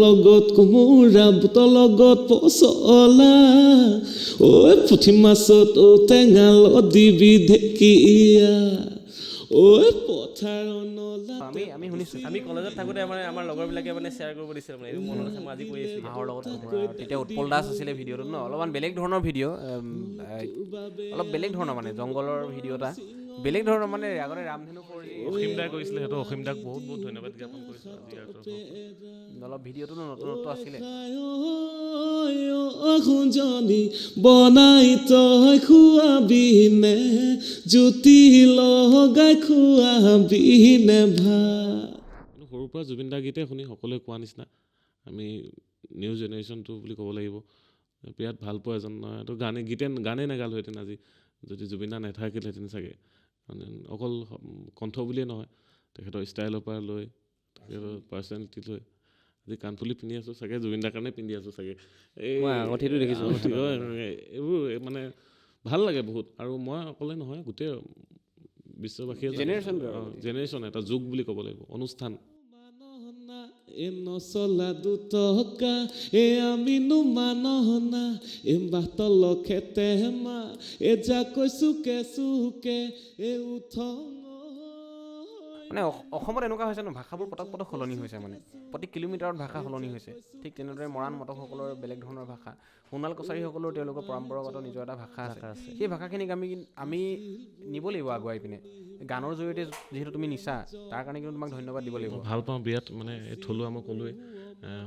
লগত কোমোৰা বুটৰ লগত পচলা পুঠি মাছত টেঙাল দিবি ঢেকীয়া পথাৰ আমি শুনিছোঁ আমি কলেজত থাকোঁতে মানে আমাৰ লগৰবিলাকে মানে শ্বেয়াৰ কৰিব দিছিল মানে এইটো মনত আছে মই আজি কৈ আছোঁ হাঁহৰ লগত কোমোৰা তেতিয়া উৎপল দাস আছিলে ভিডিঅ'টোত ন অলপমান বেলেগ ধৰণৰ ভিডিঅ' অলপ বেলেগ ধৰণৰ মানে জংঘলৰ ভিডিঅ' এটা বেলেগ ধৰণৰ মানে আগতে ৰামধেনু কৰি অসীম দাই কৰিছিলে সেইটো অসীম দাক বহুত বহুত ধন্যবাদ জ্ঞাপন কৰিছোঁ অলপ ভিডিঅ'টো নতুনত্ব আছিলে খুঞ্জনি বনাই তই খুৱাবিনে জ্যোতি লগাই খুৱাবিনে কিন্তু সৰুৰ পৰা জুবিন দাৰ গীতে শুনি সকলোৱে কোৱা নিচিনা আমি নিউ জেনেৰেশ্যনটো বুলি ক'ব লাগিব বিৰাট ভাল পোৱা এজন তো গানেই নাগালোহেঁতেন আজি যদি জুবিন দা নাথাকিলেহেঁতেন চাগে মানে অকল কণ্ঠ বুলিয়ে নহয় তেখেতৰ ষ্টাইলৰ পৰা লৈ তেখেতৰ পাৰ্চনেলিটি লৈ আজি কাণফুলি পিন্ধি আছোঁ চাগে জুবিন দাৰ কাৰণে পিন্ধি আছোঁ চাগে এই আঙুঠিটো দেখিছোঁ এইবোৰ মানে ভাল লাগে বহুত আৰু মই অকলে নহয় গোটেই বিশ্ববাসীয়ে জেনেৰেশ্যন এটা যুগ বুলি ক'ব লাগিব অনুষ্ঠান নচলা দুটকা আমিনো মানহনা বাটল খেতে মা যা কৈছো কেঁচুকে উঠং মানে অসমত এনেকুৱা হৈছে ন ভাষাবোৰ পটক পটক সলনি হৈছে মানে প্ৰতি কিলোমিটাৰত ভাষা সলনি হৈছে ঠিক তেনেদৰে মৰাণ মটকসকলৰ বেলেগ ধৰণৰ ভাষা সোণাল কছাৰীসকলৰ তেওঁলোকৰ পৰম্পৰাগত নিজৰ এটা ভাষা আছে সেই ভাষাখিনিক আমি নিব লাগিব আগুৱাই পিনে গানৰ জৰিয়তে যিহেতু তুমি নিছা তাৰ কাৰণে কিন্তু তোমাক ধন্যবাদ দিব লাগিব ভাল পাওঁ বিৰাট মানে এই থলুৱা মই ক'লোৱে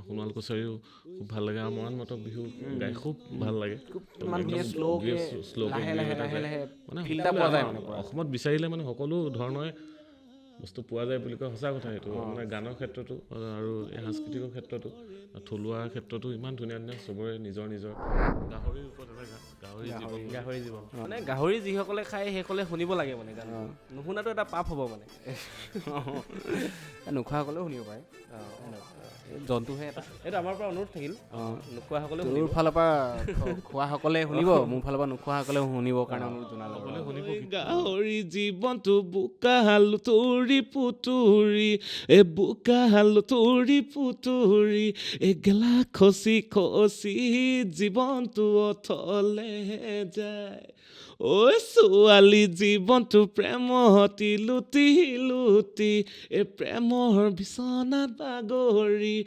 সোণাল কছাৰীও খুব ভাল লাগে আৰু মৰাণ মটক বিহু গাই খুব ভাল লাগে অসমত বিচাৰিলে মানে সকলো ধৰণৰে বস্তু পোৱা যায় বুলি কয় সঁচা কথা সেইটো মানে গানৰ ক্ষেত্ৰতো আৰু এই সাংস্কৃতিকৰ ক্ষেত্ৰতো থলুৱাৰ ক্ষেত্ৰতো ইমান ধুনীয়া ধুনীয়া চবৰে নিজৰ গাহৰিৰ ওপৰত এটা গাহৰি জীৱন মানে গাহৰি যিসকলে খায় সেইসকলে শুনিব লাগে মানে গান নুশুনাটো এটা পাপ হ'ব মানে নোখোৱাসকলেও শুনিব পাৰে জন্তুহে এটা এইটো আমাৰ পৰা অনুৰোধ থাকিল নোখোৱাসকলে তোৰ ফালৰ পৰা খোৱাসকলে শুনিব মোৰ ফালৰ পৰা নোখোৱাসকলেও শুনিবৰ কাৰণে অনুৰোধ জনালোঁ গাহৰি জীৱনটো বোকা হালো তুৰি পুতুৰি বোকা হালো তুৰি পুতুৰি গেলা খচি খচি জীৱনটো অথলে যায় ছোৱালী জীৱনটো প্ৰেমতি লুটি লুটি প্ৰেমৰ বিচনাত বাগৰি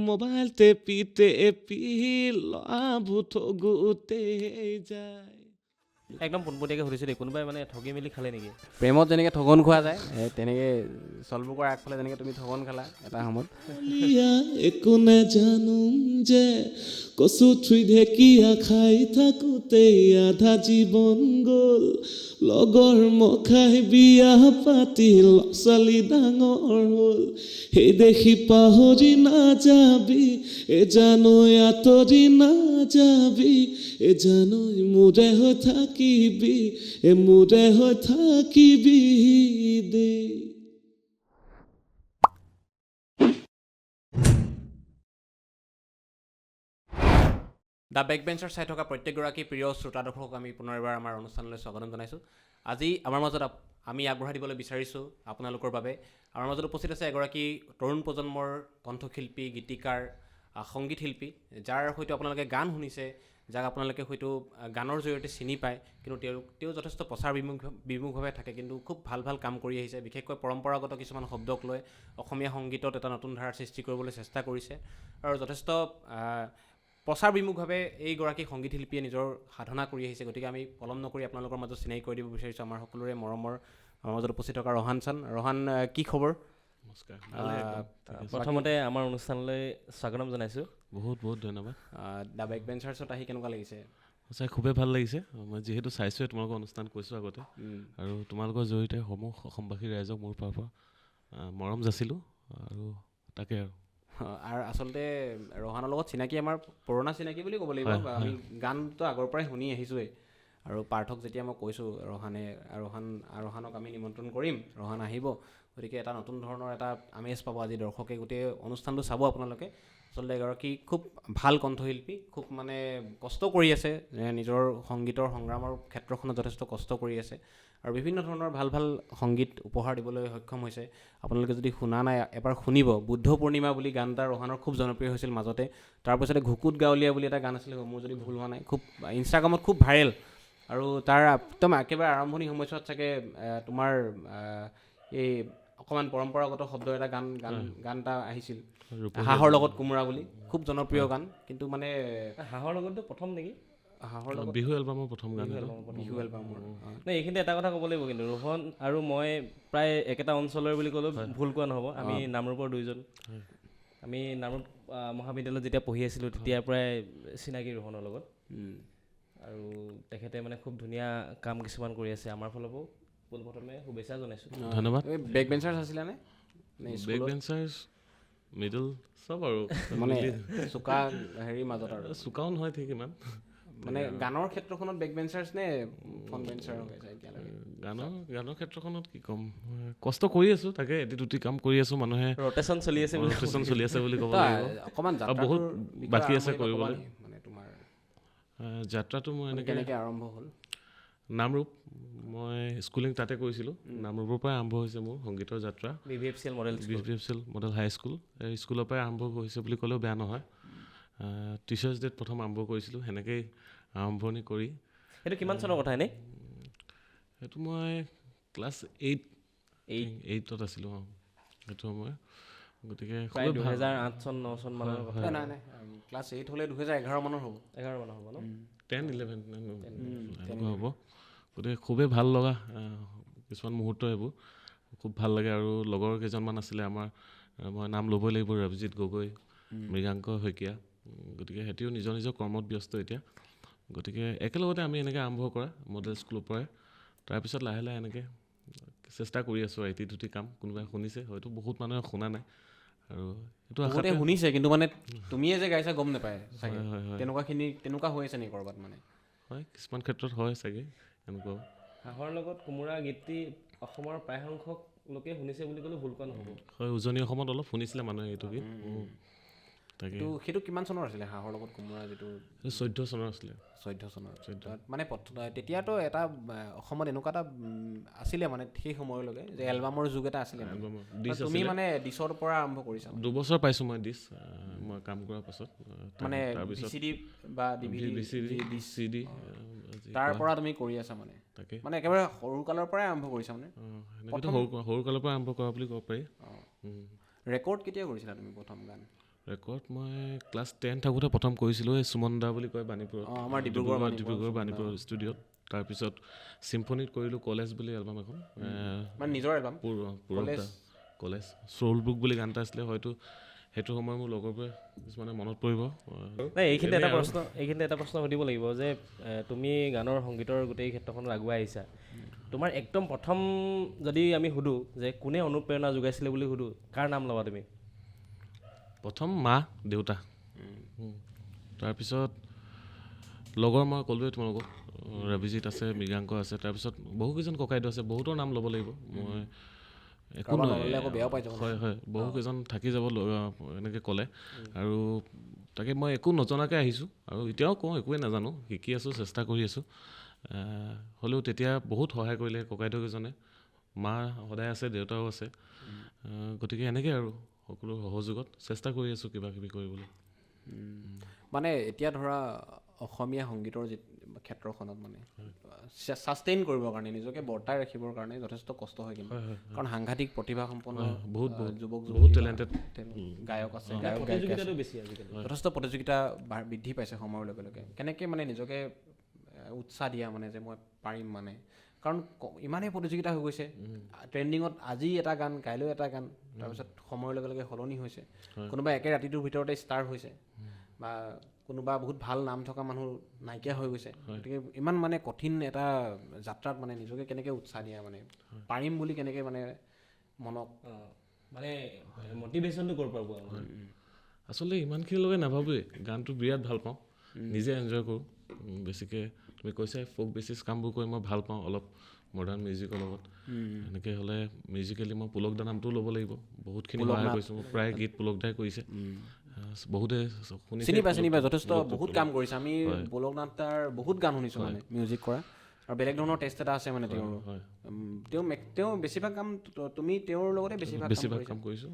মোবাইল টেপি টেপি লাভুত গোটেই যায় একদম পোনপটীয়াকৈ সুধিছোঁ দেই কোনোবাই মানে ঠগি মেলি খালে নেকি প্ৰেমত যেনেকৈ ঠগন খোৱা যায় তেনেকৈ চলবুকৰ আগফালে যেনেকৈ তুমি ঠগন খালা এটা সময়ত একো নাজানো যে কচু থুই ঢেকীয়া খাই থাকোঁতেই আধা জীৱন গ'ল লগৰ মখাই বিয়া পাতি ল'ৰা ছোৱালী ডাঙৰ হ'ল সেই দেখি পাহৰি নাযাবি জানৈ আঁতৰি নাযাবি জানৈ মোৰে হৈ থাকিবি মোৰে হৈ থাকিবি দেই দ্য বেক বেঞ্চৰ চাই থকা প্ৰত্যেকগৰাকী প্ৰিয় শ্ৰোতা দৰ্শকক আমি পুনৰ এবাৰ আমাৰ অনুষ্ঠানলৈ স্বাগতম জনাইছোঁ আজি আমাৰ মাজত আমি আগবঢ়াই দিবলৈ বিচাৰিছোঁ আপোনালোকৰ বাবে আমাৰ মাজত উপস্থিত আছে এগৰাকী তৰুণ প্ৰজন্মৰ কণ্ঠশিল্পী গীতিকাৰ সংগীত শিল্পী যাৰ হয়তো আপোনালোকে গান শুনিছে যাক আপোনালোকে হয়তো গানৰ জৰিয়তে চিনি পায় কিন্তু তেওঁ যথেষ্ট প্ৰচাৰ বিমুখভাৱে থাকে কিন্তু খুব ভাল ভাল কাম কৰি আহিছে বিশেষকৈ পৰম্পৰাগত কিছুমান শব্দক লৈ অসমীয়া সংগীতত এটা নতুন ধাৰাৰ সৃষ্টি কৰিবলৈ চেষ্টা কৰিছে আৰু যথেষ্ট প্ৰচাৰ বিমুখভাৱে এইগৰাকী সংগীত শিল্পীয়ে নিজৰ সাধনা কৰি আহিছে গতিকে আমি পলম নকৰি আপোনালোকৰ মাজত চিনাকি কৰি দিব বিচাৰিছোঁ আমাৰ সকলোৰে মৰমৰ মাজত উপস্থিত থকা ৰহান চান ৰহান কি খবৰ নমস্কাৰ প্ৰথমতে আমাৰ অনুষ্ঠানলৈ স্বাগতম জনাইছোঁ বহুত বহুত ধন্যবাদ দ্য বেক বেঞ্চাৰ্ছত আহি কেনেকুৱা লাগিছে সঁচাই খুবেই ভাল লাগিছে মই যিহেতু চাইছোঁৱে তোমালোকৰ অনুষ্ঠান কৈছোঁ আগতে আৰু তোমালোকৰ জৰিয়তে সমূহ অসমবাসী ৰাইজক মোৰ পৰা মৰম যাচিলোঁ আৰু তাকে আৰু আচলতে ৰহানৰ লগত চিনাকি আমাৰ পুৰণা চিনাকি বুলি ক'ব লাগিব আমি গানটো আগৰ পৰাই শুনি আহিছোঁৱেই আৰু পাৰ্থক যেতিয়া মই কৈছোঁ আৰোহানক আমি নিমন্ত্ৰণ কৰিম, ৰহান আহিব, গতিকে এটা নতুন ধৰণৰ এটা আমেজ পাব আজি দৰ্শকে গোটেই অনুষ্ঠানটো চাব আপোনালোকে। আচলতে এগৰাকী খুব ভাল কণ্ঠশিল্পী, খুব মানে কষ্ট কৰি আছে, নিজৰ সংগীতৰ সংগ্ৰামৰ ক্ষেত্ৰখনত যথেষ্ট কষ্ট কৰি আছে আৰু বিভিন্ন ধৰণৰ ভাল ভাল সংগীত উপহাৰ দিবলৈ সক্ষম হৈছে। আপোনালোকে যদি শুনা নাই এবাৰ শুনিব। বুদ্ধ পূৰ্ণিমা বুলি গান এটা ৰহানৰ খুব জনপ্ৰিয় হৈছিল মাজতে, তাৰপিছতে ঘুকুত গাঁৱলীয়া বুলি এটা গান আছিলে, মোৰ যদি ভুল হোৱা নাই, খুব ইনষ্টাগ্ৰামত খুব ভাইৰেল। আৰু তাৰ একদম একেবাৰে আৰম্ভণি সময়ছোৱাত চাগে তোমাৰ এই অকণমান পৰম্পৰাগত শব্দ এটা গান এটা আহিছিল, হাঁহৰ লগত কোমোৰা বুলি, খুব জনপ্ৰিয় গান। কিন্তু মানে হাঁহৰ লগততো প্ৰথম নেকি? হাঁহৰ লগত বিহু এলবামৰ প্ৰথম গান, বিহু এলবামৰ। নাই, এইখিনিতে এটা কথা ক'ব লাগিব কিন্তু, ৰোহন আৰু মই প্ৰায় একেটা অঞ্চলৰ বুলি ক'লেও ভুল কোৱা নহ'ব। আমি নামৰূপৰ দুইজন। আমি নামৰূপ মহাবিদ্যালয়ত যেতিয়া পঢ়ি আছিলোঁ তেতিয়াৰ পৰাই চিনাকি ৰোহনৰ লগত। আৰু তেখেতে মানে খুব ধুনীয়া কাম কিছুমান কৰি আছে। আমাৰ ফালৰ পৰাও পোনপ্ৰথমে শুভেচ্ছা জনাইছোঁ। ধন্যবাদ। বেক বেঞ্চাৰ্ছ আছিলেনে? বেক বেঞ্চাৰ্ছ, মিডল চব আৰু মানে চোকা হেৰি মাজত আৰু চোকাও নহয় ঠিক ইমান। মানে গানৰ ক্ষেত্ৰখনত বেক বেঞ্চাৰ্ছ নে ফ্ৰণ্ট বেঞ্চাৰ হৈছে এতিয়ালৈকে? গানৰ ক্ষেত্ৰখনত কি ক'ম, কষ্ট কৰি আছোঁ, তাকে এটি দুটি কাম কৰি আছোঁ। মানুহে ৰটেশ্যন চলি আছে বুলি ক'ব লাগিব। অকণমান বহুত বাকী আছে কৰিবলৈ। মানে তোমাৰ যাত্ৰাটো মই এনেকৈ কেনেকৈ আৰম্ভ হ'ল? নামৰূপ, মই স্কুলিং তাতে কৰিছিলোঁ। নামৰূপৰ পৰাই আৰম্ভ হৈছে মোৰ সংগীতৰ যাত্ৰা। BVFCL মডেল হাই স্কুল, এই স্কুলৰ পৰাই আৰম্ভ হৈছে বুলি ক'লেও বেয়া নহয়। টিচাৰ্ছ ডেত প্ৰথম আৰম্ভ কৰিছিলোঁ, সেনেকেই আৰম্ভণি কৰি। সেইটো কিমান চনৰ কথা এনেই? সেইটো মই ক্লাছ 8ত আছিলোঁ। সেইটো সময়, গতিকে প্ৰায় 2008 চন 9 চন মানৰ কথা। নাই ক্লাছ 8 হ'লে 2011 মানৰ হ'ব। 11 মানৰ হ'ব ন? 10-11 এনেকুৱা হ'ব। গতিকে খুবেই ভাল লগা কিছুমান মুহূৰ্ত এইবোৰ, খুব ভাল লাগে। আৰু লগৰ কেইজনমান আছিলে আমাৰ, মই নাম ল'বই লাগিব, ৰৱজিৎ গগৈ, মৃগাংক শইকীয়া। গতিকে সিহঁতিও নিজৰ নিজৰ কৰ্মত ব্যস্ত এতিয়া। গতিকে একেলগতে আমি এনেকৈ আৰম্ভ কৰা মডেল স্কুলৰ পৰাই। তাৰপিছত লাহে লাহে এনেকৈ চেষ্টা কৰি আছোঁ এটি দুটি কাম। কোনোবাই শুনিছে, হয়তো বহুত মানুহে শুনা নাই। আৰু এইটো আশাতে শুনিছে, কিন্তু মানে তুমিয়ে যে গাইছা গম নাপায় চাগে। হয়। তেনেকুৱা হৈ আছে নেকি ক'ৰবাত? মানে হয়, কিছুমান ক্ষেত্ৰত হয় চাগে এনেকুৱা। হাঁহৰ লগত কোমোৰা গীতটি অসমৰ প্ৰায় সংখ্যক লোকে শুনিছে বুলি ক'লেও ভুল কোৱা নহ'ব। হয়, উজনি অসমত অলপ শুনিছিলে মানুহে এইটো গীত। তাকে সেইটো কিমান চনৰ আছিলে হাঁহৰ লগত কোমোৰা? যিটো 14 চনৰ আছিলে। 14 চনৰ মানে তেতিয়াতো এটা অসমত এনেকুৱা এটা আছিলে মানে সেই সময়লৈকে যে এলবামৰ যুগ এটা আছিলে। তুমি মানে ডিছৰ পৰা আৰম্ভ কৰিছা? 2 বছৰ পাইছোঁ মই ডিছ, মই কাম কৰাৰ পাছত। মানে VCD বা DVD তাৰ পৰা তুমি কৰি আছা মানে? তাকে মানে একেবাৰে সৰু কালৰ পৰাই আৰম্ভ কৰিছা মানে? সৰু কালৰ পৰা আৰম্ভ কৰা বুলি ক'ব পাৰি। ৰেকৰ্ড কেতিয়া কৰিছিলা তুমি প্ৰথম গান? ৰেকৰ্ড মই ক্লাছ 10 থাকোঁতে প্ৰথম কৰিছিলোঁ, এই সুমন দা বুলি কয় বাণীপুৰত, আমাৰ ডিব্ৰুগড় বাণীপুৰ ষ্টুডিঅ'ত। তাৰপিছত চিম্ফনিত কৰিলোঁ কলেজ বুলি এলবাম এখন, মানে নিজৰ এলবাম কলেজ চ'ল বুক বুলি গান এটা আছিলে। হয়তো সেইটো সময় মোৰ লগৰবোৰে কিছুমানে মনত পৰিব। নাই, এইখিনিতে এটা প্ৰশ্ন সুধিব লাগিব যে তুমি গানৰ সংগীতৰ গোটেই ক্ষেত্ৰখনত আগুৱাই আহিছা। তোমাৰ একদম প্ৰথম যদি আমি সুধোঁ যে কোনে অনুপ্ৰেৰণা যোগাইছিলে বুলি সুধোঁ, কাৰ নাম ল'বা তুমি? প্ৰথম মা দেউতা, তাৰপিছত লগৰ মই ক'লোৱেই তোমালোকক, ৰৱিজিৎ আছে, মৃগাংক আছে, তাৰপিছত বহুকেইজন ককাইদেউ আছে। বহুতৰ নাম ল'ব লাগিব মই, একো হয় বহুকেইজন থাকি যাব এনেকৈ ক'লে। আৰু তাকে মই একো নজনাকৈ আহিছোঁ, আৰু এতিয়াও কওঁ একোৱেই নাজানো, শিকি আছোঁ, চেষ্টা কৰি আছোঁ। হ'লেও তেতিয়া বহুত সহায় কৰিলে ককাইদেউকেইজনে। মা সদায় আছে, দেউতাও আছে। গতিকে এনেকৈ আৰু সকলো সহযোগত চেষ্টা কৰি আছোঁ কিবা কিবি কৰিবলৈ। মানে এতিয়া ধৰা অসমীয়া সংগীতৰ ক্ষেত্ৰখনত মানে ছাষ্টেইন কৰিবৰ কাৰণে, নিজকে বৰ্তাই ৰাখিবৰ কাৰণে যথেষ্ট কষ্ট হয়। কিন্তু কাৰণ সাংঘাতিক প্ৰতিভাসম্পন্ন যুৱক টেলেণ্টেড গায়ক আছে, যথেষ্ট প্ৰতিযোগিতা বৃদ্ধি পাইছে সময়ৰ লগে লগে। কেনেকৈ মানে নিজকে উৎসাহ দিয়া মানে যে মই পাৰিম মানে? কাৰণ ইমানেই প্ৰতিযোগিতা হৈ গৈছে, ট্ৰেণ্ডিঙত আজি এটা গান, কাইলৈ এটা গান, তাৰপিছত সময়ৰ লগে লগে সলনি হৈছে। কোনোবা একে ৰাতিটোৰ ভিতৰতে ষ্টাৰ হৈছে, বা কোনোবা বহুত ভাল নাম থকা মানুহ নাইকিয়া হৈ গৈছে। গতিকে ইমান মানে কঠিন এটা যাত্ৰাত মানে নিজকে কেনেকৈ উৎসাহ দিয়া, মানে পাৰিম বুলি কেনেকৈ মানে মনক মানে মটিভেশ্যনটো ক'ৰ পৰা পোৱা? আচলতে ইমানখিনিলৈকে নাভাবোৱেই, গানটো বিৰাট ভাল পাওঁ, নিজে এনজয় কৰোঁ। বেছিকৈ তুমি কৈছা ফ'ক বেচিছ কামবোৰ কৰি মই ভাল পাওঁ অলপ মডাৰ্ণ মিউজিকৰ লগত এনেকৈ হ'লে মিউজিকেলি মই পুলক দা নামটোও ল'ব লাগিব বহুতখিনি সহায় কৰিছোঁ মোৰ প্ৰায় গীত পুলক দাই কৰিছে বহুতে চিনি পাই যথেষ্ট বহুত কাম কৰিছে আমি পুলকনাথ দাৰ বহুত গান শুনিছোঁ মানে মিউজিক কৰা আৰু বেলেগ ধৰণৰ টেষ্ট এটা আছে মানে তেওঁৰ তেওঁ বেছিভাগ কাম তুমি তেওঁৰ লগতে বেছিভাগ কাম কৰিছোঁ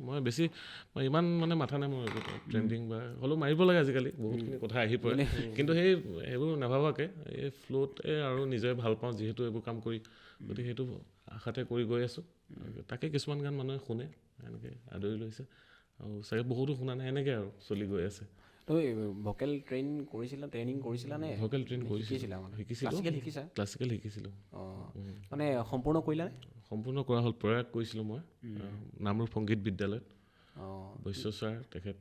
মই ইমান মানে মাথা নাই মোৰ ট্ৰেণ্ডিং বা হ'লেও মাৰিব লাগে আজিকালি বহুতখিনি কথা আহি পৰে কিন্তু সেইবোৰ নাভাবাকৈ এই ফ্ল'তে আৰু নিজে ভাল পাওঁ যিহেতু এইবোৰ কাম কৰি গতিকে সেইটো আশাতে কৰি গৈ আছোঁ তাকে কিছুমান গান মানুহে শুনে এনেকৈ আদৰি লৈছে আৰু চাগে বহুতো শুনা নাই এনেকৈ আৰু চলি গৈ আছে তুমি ভোকেল ট্ৰেইনিং কৰিছিলা নে ভোকেল ট্ৰেইন শিকিছিলোঁ ক্লাছিকেল শিকিছিলোঁ মানে সম্পূৰ্ণ কৰিলা নে সম্পূৰ্ণ কৰা হ'ল প্ৰয়াগ কৰিছিলোঁ মই নামৰূপ সংগীত বিদ্যালয়ত বৈশ্য ছাৰ তেখেত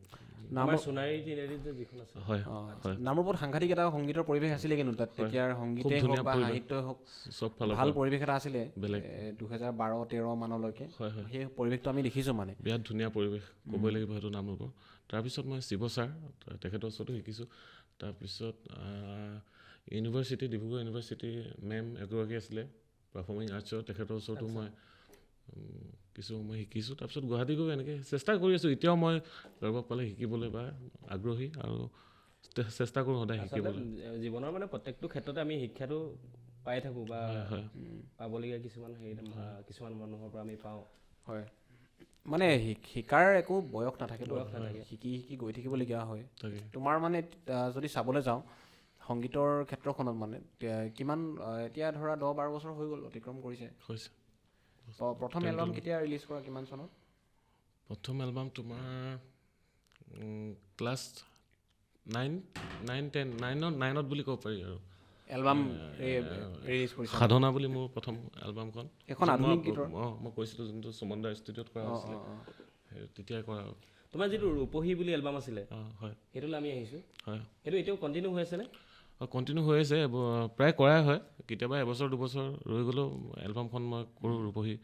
হয় নামৰূপত সাংঘাতিক এটা সংগীতৰ পৰিৱেশ আছিলে কিন্তু তাত তেতিয়াৰ সংগীতেই হওক বা সাহিত্যই হওক চব ফালৰ ভাল পৰিৱেশ এটা আছিলে বেলেগ 2012-13 মানলৈকে সেই পৰিৱেশটো আমি দেখিছোঁ মানে বিৰাট ধুনীয়া পৰিৱেশ ক'বই লাগিব সেইটো নামৰূপৰ তাৰপিছত মই শিৱ ছাৰ তেখেতৰ ওচৰতো শিকিছোঁ তাৰপিছত ডিব্ৰুগড় ইউনিভাৰ্চিটি মেম এগৰাকী আছিলে পাৰফৰ্মিং আৰ্টছৰ তেখেতৰ ওচৰতো মই কিছু সময় শিকিছোঁ তাৰপিছত গুৱাহাটী গৈ এনেকৈ চেষ্টা কৰি আছোঁ এতিয়াও মই কাৰোবাক পালে শিকিবলৈ বা আগ্ৰহী আৰু চেষ্টা কৰোঁ সদায় শিকিবলৈ জীৱনৰ মানে প্ৰত্যেকটো ক্ষেত্ৰতে আমি শিক্ষাটো পাই থাকোঁ বা পাবলগীয়া কিছুমান মানুহৰ পৰা আমি পাওঁ হয় মানে শিকাৰ একো বয়স নাথাকেতো শিকি গৈ থাকিবলগীয়া হয় তোমাৰ মানে যদি চাবলৈ যাওঁ সংগীতৰ ক্ষেত্ৰখনত মানে কিমান এতিয়া ধৰা 10-12 বছৰ হৈ গ'ল অতিক্ৰম কৰিছে প্ৰথম এলবাম কেতিয়া ৰিলিজ কৰা কিমান চনত প্ৰথম এলবাম তোমাৰ ক্লাছ 9-10 বুলি ক'ব পাৰি আৰু এলবাম ৰিলিজ কৰিছে সাধনা বুলি মোৰ প্ৰথম এলবামখন এখন আধুনিক গীতৰ মই কৈছিলোঁ যোনটো সুমনদাৰ ষ্টুডিঅ'ত কৰা হৈছিলে তেতিয়াই কৰা তোমাৰ যিটো ৰূপহী বুলি এলবাম আছিলে হয় সেইটোলৈ আমি আহিছোঁ হয় সেইটো এতিয়াও কণ্টিনিউ হৈ আছেনে কণ্টিনিউ হৈ আছে প্ৰায় কৰাই হয় কেতিয়াবা এবছৰ 2 বছৰ ৰৈ গ'লেও এলবামখন মই কৰোঁ ৰূপহী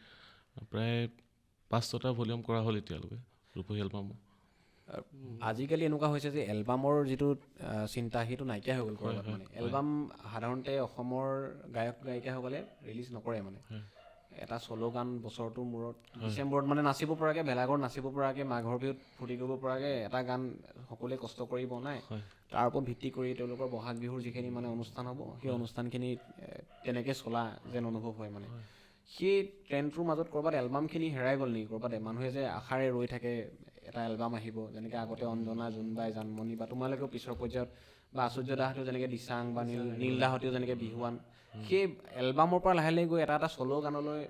প্ৰায় 5-6টা ভলিউম কৰা হ'ল এতিয়ালৈকে ৰূপহী এলবাম আজিকালি এনেকুৱা হৈছে যে এলবামৰ যিটো চিন্তা সেইটো নাইকিয়া হৈ গ'ল ক'ৰবাত মানে এলবাম সাধাৰণতে অসমৰ গায়ক গায়িকাসকলে ৰিলিজ নকৰে মানে এটা চ'ল' গান বছৰটোৰ মূৰত ডিচেম্বৰত মানে নাচিব পৰাকৈ ভেলাঘৰ নাচিব পৰাকৈ মাঘৰ বিহুত ফূৰ্তি কৰিব পৰাকৈ এটা গান সকলোৱে কষ্ট কৰি বনায় তাৰ ওপৰত ভিত্তি কৰি তেওঁলোকৰ বহাগ বিহুৰ যিখিনি মানে অনুষ্ঠান হ'ব সেই অনুষ্ঠানখিনি তেনেকৈ চলা যেন অনুভৱ হয় মানে সেই ট্ৰেণ্ডটোৰ মাজত ক'ৰবাত এলবামখিনি হেৰাই গ'ল নেকি ক'ৰবাত মানুহে যে আশাৰে ৰৈ থাকে এটা এলবাম আহিব যেনেকৈ আগতে অঞ্জনা জোনবাই জানমণি বা তোমালোকেও পিছৰ পৰ্যায়ত বা আচুৰ্য দাহঁতেও যেনেকৈ দিচাং বা নীল দাহঁতেও যেনেকৈ বিহুৱান সেই এলবামৰ পৰা লাহে লাহে গৈ এটা চ'ল' গানলৈ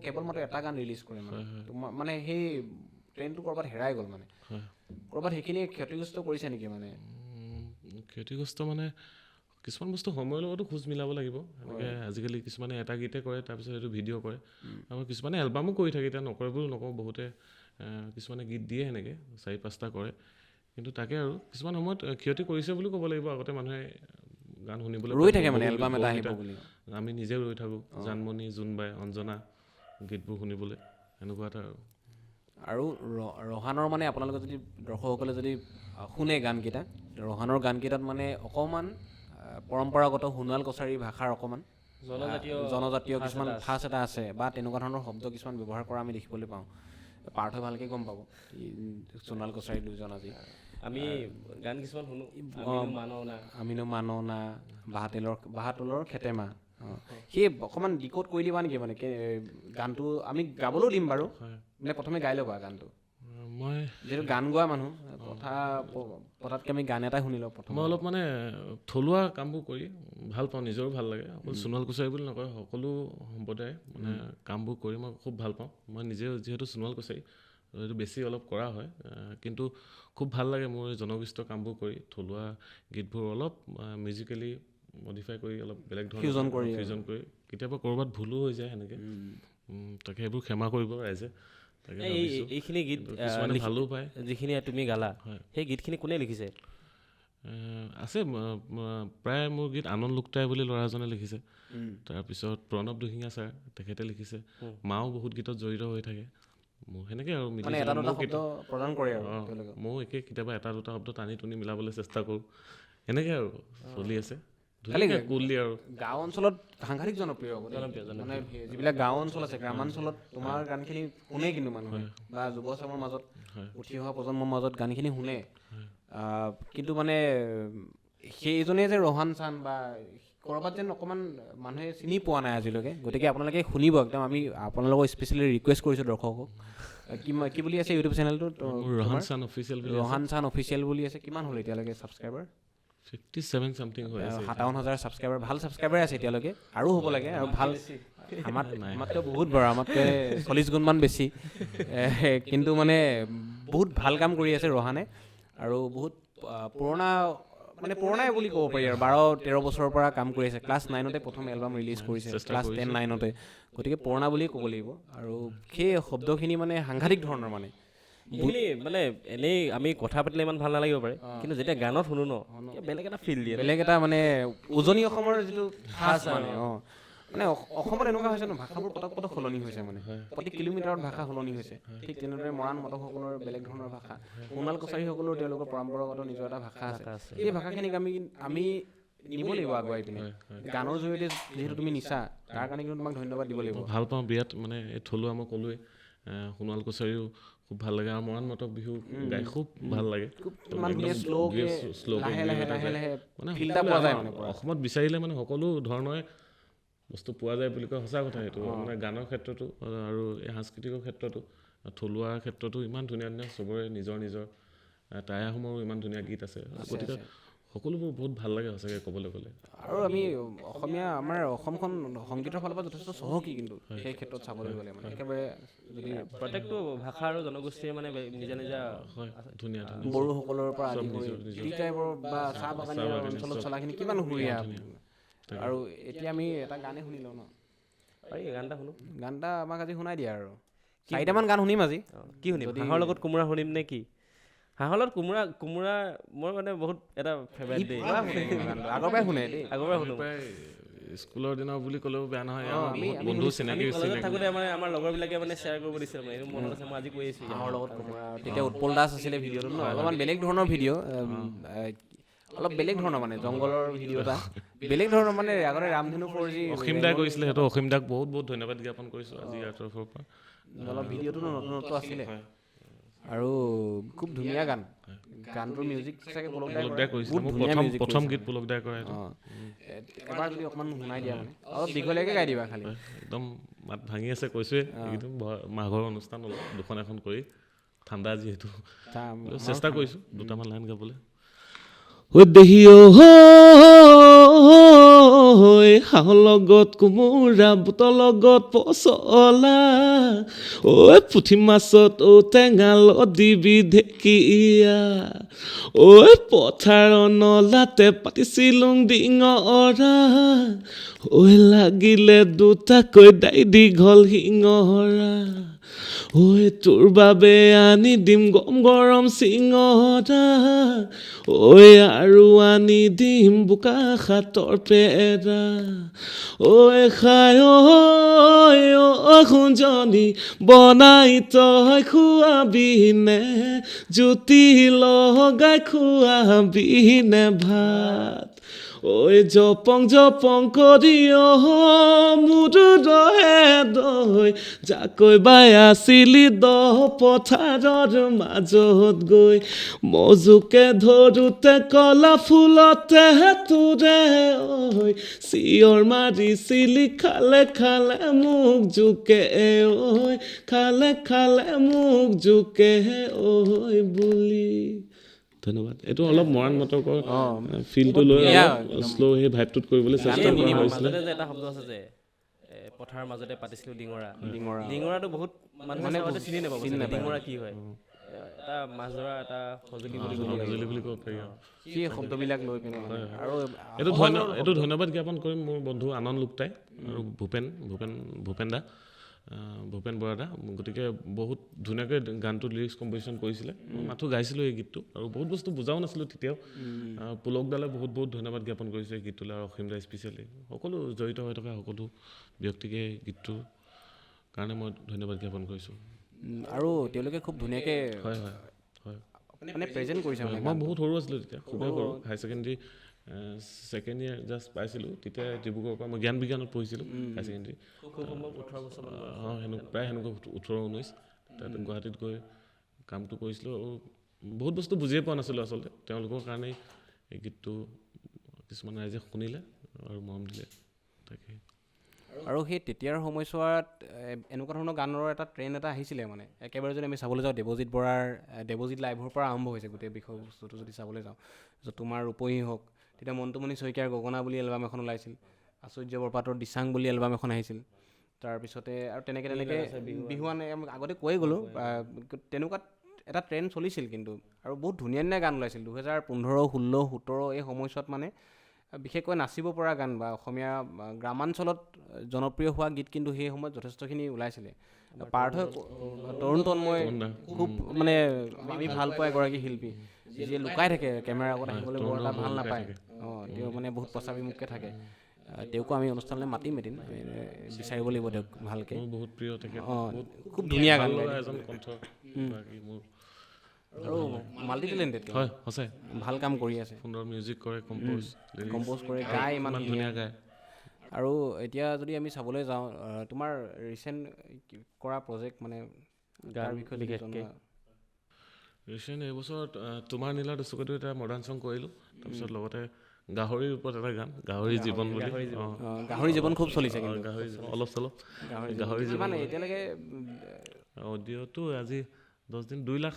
কেৱল মাত্ৰ এটা গান ৰিলিজ কৰে মানে তোমাৰ মানে সেই ট্ৰেণ্ডটো ক'ৰবাত হেৰাই গ'ল মানে ক'ৰবাত সেইখিনি ক্ষতিগ্ৰস্ত কৰিছে নেকি মানে ক্ষতিগ্ৰস্ত মানে কিছুমান বস্তু সময়ৰ লগতো খোজ মিলাব লাগিব এনেকৈ আজিকালি কিছুমানে এটা গীতে কৰে তাৰপিছত সেইটো ভিডিঅ' কৰে আৰু কিছুমানে এলবামো কৰি থাকে এতিয়া নকৰে বুলি নকওঁ বহুতে কিছুমানে গীত দিয়ে সেনেকৈ 4-5টা কৰে কিন্তু তাকে আৰু কিছুমান সময়ত ক্ষতি কৰিছে বুলি ক'ব লাগিব আগতে মানুহে গান শুনিবলৈ ৰৈ থাকে মানে এলবাম এটা আহিব বুলি আমি নিজেও ৰৈ থাকোঁ জানমণি জোনবাই অঞ্জনা গীতবোৰ শুনিবলৈ এনেকুৱা এটা আৰু ৰহানৰ মানে আপোনালোকে যদি দৰ্শকসকলে যদি শুনে গানকেইটা ৰহানৰ গানকেইটাত মানে অকণমান পৰম্পৰাগত সোণোৱাল কছাৰী ভাষাৰ অকণমান জনজাতীয় কিছুমান ঠাঁচ এটা আছে বা তেনেকুৱা ধৰণৰ শব্দ কিছুমান ব্যৱহাৰ কৰা আমি দেখিবলৈ পাওঁ পাৰ্থই ভালকৈ গম পাব সোণোৱাল কছাৰী দুজন আজি আমি গান কিছুমান শুনো আমিনো মানো না বাহাতলৰ খেতেমা সেই অকণমান ডিক'ড কৰি দিবা নেকি মানে গানটো আমি গাবলৈও দিম বাৰু মানে প্ৰথমে গাই ল'বা গানটো মই যিহেতু গান গোৱা মানুহ কথা পতাতকৈ আমি গান এটাই শুনি লওঁ প্ৰথম মই অলপ মানে থলুৱা কামবোৰ কৰি ভাল পাওঁ নিজৰো ভাল লাগে অকল সোণোৱাল কছাৰী বুলি নকয় সকলো সম্প্ৰদায় মানে কামবোৰ কৰি মই খুব ভাল পাওঁ মই নিজে যিহেতু সোণোৱাল কছাৰী এইটো বেছি অলপ কৰা হয় কিন্তু খুব ভাল লাগে মোৰ জনগোষ্ঠীয় কামবোৰ কৰি থলুৱা গীতবোৰ অলপ মিউজিকেলি মডিফাই কৰি অলপ বেলেগ ধৰণৰ ফিউজন কৰি কেতিয়াবা ক'ৰবাত ভুলো হৈ যায় সেনেকৈ তাকে সেইবোৰ ক্ষমা কৰিব ৰাইজে এইখিনি গীত ভালো পায় যিখিনি তুমি গালা সেই গীতখিনি কোনে লিখিছে আছে প্ৰায় মোৰ গীত আনন্দ লোকটাই বুলি ল'ৰা এজনে লিখিছে তাৰপিছত প্ৰণৱ দুহিঙা ছাৰ তেখেতে লিখিছে মাও বহুত গীতত জড়িত হৈ থাকে মোৰ সেনেকৈ আৰু ময়ো একে কেতিয়াবা 1-2টা শব্দ টানি টুনি মিলাবলৈ চেষ্টা কৰোঁ এনেকৈ আৰু চলি আছে ধুনীয়াকৈ কুলি আৰু গাঁও অঞ্চলত সাংঘাতিক জনপ্ৰিয় মানে যিবিলাক গাঁও অঞ্চল আছে গ্ৰামাঞ্চলত তোমাৰ গানখিনি শুনে কিন্তু মানুহে বা যুৱচামৰ মাজত উঠি অহা প্ৰজন্মৰ মাজত গানখিনি শুনে কিন্তু মানে সেইজনে যে ৰহান চান বা ক'ৰবাত যেন অকণমান মানুহে চিনি পোৱা নাই আজিলৈকে গতিকে আপোনালোকে শুনিব একদম আমি আপোনালোকক স্পেচিয়েলি ৰিকুৱেষ্ট কৰিছোঁ দৰ্শকক কি বুলি আছে ইউটিউব চেনেলটোত ৰহান চান অফিচিয়েল ৰহান চান অফিচিয়েল বুলি আছে কিমান হ'ল এতিয়ালৈকে ছাবস্ক্ৰাইবাৰ 57 চামথিং হৈ আছে 57,000 ছাবস্ক্ৰাইবাৰ ভাল ছাবস্ক্ৰাইবাৰ আছে এতিয়ালৈকে আৰু হ'ব লাগে আৰু ভাল আমাতকৈ বহুত বাৰু আমাতকৈ 40 গুণমান বেছি কিন্তু মানে বহুত ভাল কাম কৰি আছে ৰহানে আৰু বহুত পুৰণাই বুলি ক'ব পাৰি আৰু 12-13 বছৰৰ পৰা কাম কৰি আছে ক্লাছ 9তে প্ৰথম এলবাম ৰিলিজ কৰিছে ক্লাছ 10-9তে গতিকে পুৰণা বুলিয়ে ক'ব লাগিব আৰু সেই শব্দখিনি মানে সাংঘাতিক ধৰণৰ মানে মানে এনেই আমি কথা পাতিলে ইমান ভাল নালাগিব পাৰে কিন্তু যেতিয়া গানত শুনো ন বেলেগ এটা ফিল দিয়ে বেলেগ এটা মানে উজনি অসমৰ যিটো খাচ মানে মানে অসমত এনেকুৱা হৈছে ন ভাষাবোৰ পটক সলনি হৈছে মানে প্ৰতি কিলোমিটাৰত ভাষা সলনি হৈছে ঠিক তেনেদৰে মৰাণ মটকসকলৰ বেলেগ ধৰণৰ ভাষা সোণাল কছাৰীসকলৰ তেওঁলোকৰ পৰম্পৰাগত নিজৰ এটা ভাষা আছে সেই ভাষাখিনিক আমি নিব লাগিব আগুৱাই পিনে গানৰ জৰিয়তে যিহেতু তুমি নিচা তাৰ কাৰণে কিন্তু তোমাক ধন্যবাদ দিব লাগিব ভাল পাওঁ বিৰাট মানে এই থলুৱা মই ক'লোৱে সোণাল কছাৰীও খুব ভাল লাগে আৰু মৰাণ মটক বিহু গাই খুব ভাল লাগে অসমত বিচাৰিলে মানে সকলো ধৰণৰে বস্তু পোৱা যায় বুলি কয় সঁচা কথা সেইটো মানে গানৰ ক্ষেত্ৰতো আৰু এই সাংস্কৃতিকৰ ক্ষেত্ৰতো থলুৱাৰ ক্ষেত্ৰতো ইমান ধুনীয়া ধুনীয়া চবৰে নিজৰ টাই আহোমৰো ইমান ধুনীয়া গীত আছে গতিকে সকলোবোৰ বহুত ভাল লাগে সঁচাকৈ ক'বলৈ গ'লে আৰু আমি আমাৰ অসমখন সংগীতৰ ফালৰ পৰা যথেষ্ট চহকী কিন্তু সেই ক্ষেত্ৰত চাবলৈ গ'লে মানে একেবাৰে যদি প্ৰত্যেকটো ভাষা আৰু জনগোষ্ঠীয়ে মানে নিজা ধুনীয়া বড়োসকলৰ পৰা আদি কৰি টি টাইপৰ বা চাহ বাগানীয়া অঞ্চলত চলাখিনি কিমান সুৰীয়া আৰু এতিয়া আমি এটা গানেই শুনি লওঁ ন পাৰি গান এটা শুনো গান এটা আমাক আজি শুনাই দিয়া আৰু 4টামান গান শুনিম আজি কি শুনিম হাঁহৰ লগত কোমোৰা শুনিম নে কি হাঁহৰ লগত কোমোৰা মোৰ মানে বহুত এটা ফেভাৰিট দেই আগৰ পৰাই শুনে দেই আগৰ পৰাই শুনো স্কুলৰ দিনৰ বুলি ক'লেও বেয়া নহয় বন্ধু চিনাকি কলেজত থাকোঁতে আমাৰ লগৰবিলাকে মানে শ্বেয়াৰ কৰিব দিছিল মানে এইটো মনত আছে মই আজি কৈ আছোঁ হাঁহৰ লগত কোমোৰা তেতিয়া উৎপল দাস আছিলে ভিডিঅ'টো ন অলপমান বেলেগ ধৰণৰ ভিডিঅ' অলপ বেলেগ ধৰণৰ মানে জংঘলৰ ভিডিঅ' এটা বেলেগ ধৰণৰ মানে আগতে ৰামধেনু 4G অসীম দাই কৰিছিলে সেইটো অসীম দাক বহুত ধন্যবাদ জ্ঞাপন কৰিছোঁ আজি ইয়াৰ তৰফৰ পৰা অলপ ভিডিঅ'টো নতুনত্ব আছিলে আৰু খুব ধুনীয়া গানটোৰ মিউজিক চাগে পুলক দাই কৰিছিলে প্ৰথম গীত পুলক দাই কৰা এবাৰ যদি অকণমান শুনাই দিয়া মানে অলপ দীঘলীয়াকৈ গাই দিবা খালি একদম মাত ভাঙি আছে কৈছোৱে একদম মাঘৰ অনুষ্ঠান অলপ দুখন এখন কৰি ঠাণ্ডা যিহেতু চেষ্টা কৰিছোঁ দুটামান লাইন গাবলৈ দেহিও হাঁহৰ লগত কোমোৰা বুটৰ লগত পচলা পুঠি মাছত টেঙালত দিবি ঢেকীয়া পথাৰৰ নলাতে পাতিছিলো ডিঙৰা লাগিলে দুটাকৈ দাই দীঘল শিঙৰা তোৰ বাবে আনি দিম গৰম চিঙৰা আৰু আনি দিম বোকা খাতৰ পেৰা খাই খুঞ্জনি বনাই তই খুৱাবিনে জুতি লগাই খুৱাবিনে ভাত জপং কৰি মোৰ দহে যাকৈ বাই আছিলি পথাৰৰ মাজত গৈ মজুকে ধৰোতে কলা ফুলতে তোৰে চিঞৰ মাৰিছিলি খালে মোক জোকে খালে মোক জোকে বুলি ধন্যবাদ এইটো অলপ মৰাণ মটকৰ ফিলটো লৈ শ্ল' সেই ভাইবটোত কৰিবলৈ চেষ্টা কৰা হৈছিলে এটা শব্দ আছে যে পথাৰৰ মাজতে পাতিছিলো ডিঙৰাটো বহুত মানুহে চিনি নাপাব ডিঙৰা কি হয় এটা মাছ ধৰা এটা সঁজুলি বুলি ক'ব পাৰি সেই শব্দবিলাক লৈ পিনে আৰু এইটো ধন্যবাদ জ্ঞাপন কৰিম মোৰ বন্ধু আনন্দ লোকটাই আৰু ভূপেন দা ভূপেন বৰা দা গতিকে বহুত ধুনীয়াকৈ গানটোত লিৰিক্স কম্প'জিশ্যন কৰিছিলে মই মাথো গাইছিলোঁ এই গীতটো আৰু বহুত বস্তু বুজাও নাছিলোঁ তেতিয়াও পুলক দালে বহুত ধন্যবাদ জ্ঞাপন কৰিছে গীতটোলৈ আৰু অসীম দা স্পেচিয়েলি সকলো জড়িত হৈ থকা সকলো ব্যক্তিকে গীতটোৰ কাৰণে মই ধন্যবাদ জ্ঞাপন কৰিছোঁ আৰু তেওঁলোকে খুব ধুনীয়াকৈ হয় মানে প্ৰেজেণ্ট কৰিছে মই বহুত সৰু আছিলোঁ তেতিয়া খুবেই সৰু হাই ছেকেণ্ডেৰী ছেকেণ্ড ইয়েৰ জাষ্ট পাইছিলোঁ তেতিয়া ডিব্ৰুগড়ৰ পৰা মই জ্ঞান বিজ্ঞানত পঢ়িছিলোঁ হাই ছেকেণ্ডেৰী প্ৰায় সেনেকুৱা 18-19 তাত গুৱাহাটীত গৈ কামটো কৰিছিলোঁ আৰু বহুত বস্তু বুজিয়ে পোৱা নাছিলোঁ আচলতে তেওঁলোকৰ কাৰণেই এই গীতটো কিছুমান ৰাইজে শুনিলে আৰু মৰম দিলে তাকে আৰু সেই তেতিয়াৰ সময়ছোৱাত এনেকুৱা ধৰণৰ গানৰ এটা ট্ৰেণ্ড এটা আহিছিলে মানে একেবাৰে যদি আমি চাবলৈ যাওঁ দেৱজিৎ লাইভৰ পৰা আৰম্ভ হৈছে গোটেই বিষয়বস্তুটো যদি চাবলৈ যাওঁ তোমাৰ ৰূপহী হওক তেতিয়া মন্টুমণি শইকীয়াৰ গগনা বুলি এলবাম এখন ওলাইছিল আচুৰ্য বৰপাত্ৰৰ দিচাং বুলি এলবাম এখন আহিছিল তাৰপিছতে আৰু তেনেকৈ বিহুৱান আগতে কৈয়ে গ'লোঁ তেনেকুৱা এটা ট্ৰেণ্ড চলিছিল কিন্তু আৰু বহুত ধুনীয়া ধুনীয়া গান ওলাইছিল 2015, 16, 17 এই সময়ছোৱাত মানে বিশেষকৈ নাচিব পৰা গান বা অসমীয়া গ্ৰামাঞ্চলত জনপ্ৰিয় হোৱা গীত কিন্তু সেই সময়ত যথেষ্টখিনি ওলাইছিলে পাৰ্থই তৰুণ তন্ময় খুব মানে আমি ভাল পোৱা এগৰাকী শিল্পী যিয়ে লুকাই থাকে কেমেৰাৰ আগত আহিবলৈ বৰ এটা ভাল নাপায় তেওঁ মানে বহুত পশ্চাবিমুখকৈ থাকে তেওঁকো আমি অনুষ্ঠানলৈ মাতিম এদিন বিচাৰিব লাগিব তেওঁক ভালকৈ বহুত প্ৰিয় তেখেত খুব ধুনীয়া গান এজন কণ্ঠ মোৰ আৰু মাল্টি টেলেণ্টেড হয় সঁচাই ভাল কাম কৰি আছে সুন্দৰ মিউজিক কৰে কম্প'জ কৰে গাই ইমান ধুনীয়া গায় আৰু এতিয়া যদি আমি চাবলৈ যাওঁ তোমাৰ ৰিচেণ্ট কৰা প্ৰজেক্ট মানে গাৰ বিষয়ে বিশেষকৈ ৰিচেণ্ট এইবছৰত তোমাৰ নীলা দুচকুটো এটা মডাৰ্ণ চং কৰিলোঁ তাৰপিছত লগতে গাহৰিৰ ওপৰত এটা গান গাহৰি জীৱন বুলি গাহৰি জীৱন খুব চলিছে কিন্তু গাহৰি অলপ চলপ গাহৰি জীৱন এতিয়ালৈকে অডিঅ'টো আজি 10 দিন 2 লাখ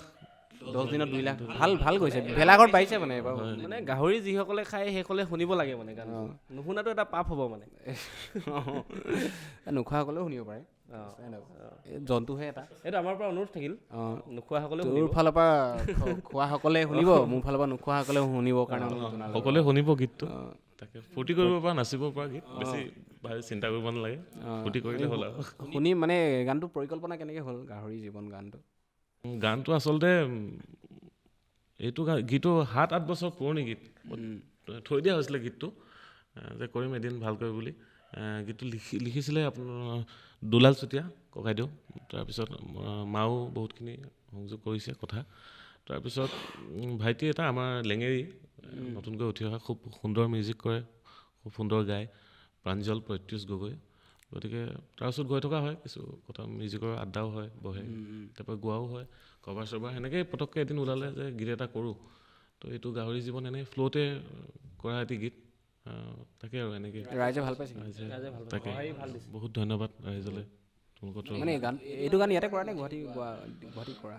10 দিনত 2 লাখ ভাল গৈছে ভেলাঘৰ পাইছে মানে মানে গাহৰি যিসকলে খায় সেইসকলে শুনিব লাগে মানে গান নুশুনাটো এটা পাপ হ'ব মানে নোখোৱাসকলেও শুনিব পাৰে জন্তুহে এটা এইটো আমাৰ পৰা অনুৰোধ থাকিল নোখোৱাসকলে তোৰ ফালৰ পৰা খোৱাসকলে শুনিব মোৰ ফালৰ পৰা নোখোৱাসকলেও শুনিবৰ কাৰণে সকলোৱে শুনিব গীতটো তাকে ফূৰ্তি কৰিব পৰা নাচিব পৰা গীত বেছি চিন্তা কৰিব নালাগে ফূৰ্তি কৰিলে হ'ল আৰু শুনি মানে গানটো পৰিকল্পনা কেনেকৈ হ'ল গাহৰি জীৱন গানটো আচলতে এইটো গীতটো 7-8 বছৰ পুৰণি গীত থৈ দিয়া হৈছিলে গীতটো যে কৰিম এদিন ভালকৈ বুলি গীতটো লিখিছিলে আপোনাৰ দুলাল চুতীয়া ককাইদেউ তাৰপিছত মাও বহুতখিনি সংযোগ কৰিছে কথা তাৰপিছত ভাইটি এটা আমাৰ লেঙেৰী নতুনকৈ উঠি অহা খুব সুন্দৰ মিউজিক কৰে খুব সুন্দৰ গায় প্ৰাঞ্জল প্ৰত্যুষ গগৈ গতিকে তাৰপিছত গৈ থকা হয় কিছু কথা মিউজিকৰ আড্ডাও হয় বহে তাৰপৰা গোৱাও হয় কভাৰ চভাৰ সেনেকৈ পটককৈ এদিন ওলালে যে গীত এটা কৰোঁ তো এইটো গাহৰি জীৱন এনেই ফ্ল'তে কৰা এটি গীত তাকে আৰু এনেকৈ ৰাইজে ভাল পাইছে তাকে বহুত ধন্যবাদ ৰাইজলৈ মানে গান এইটো গান ইয়াতে কৰা নে গুৱাহাটী কৰা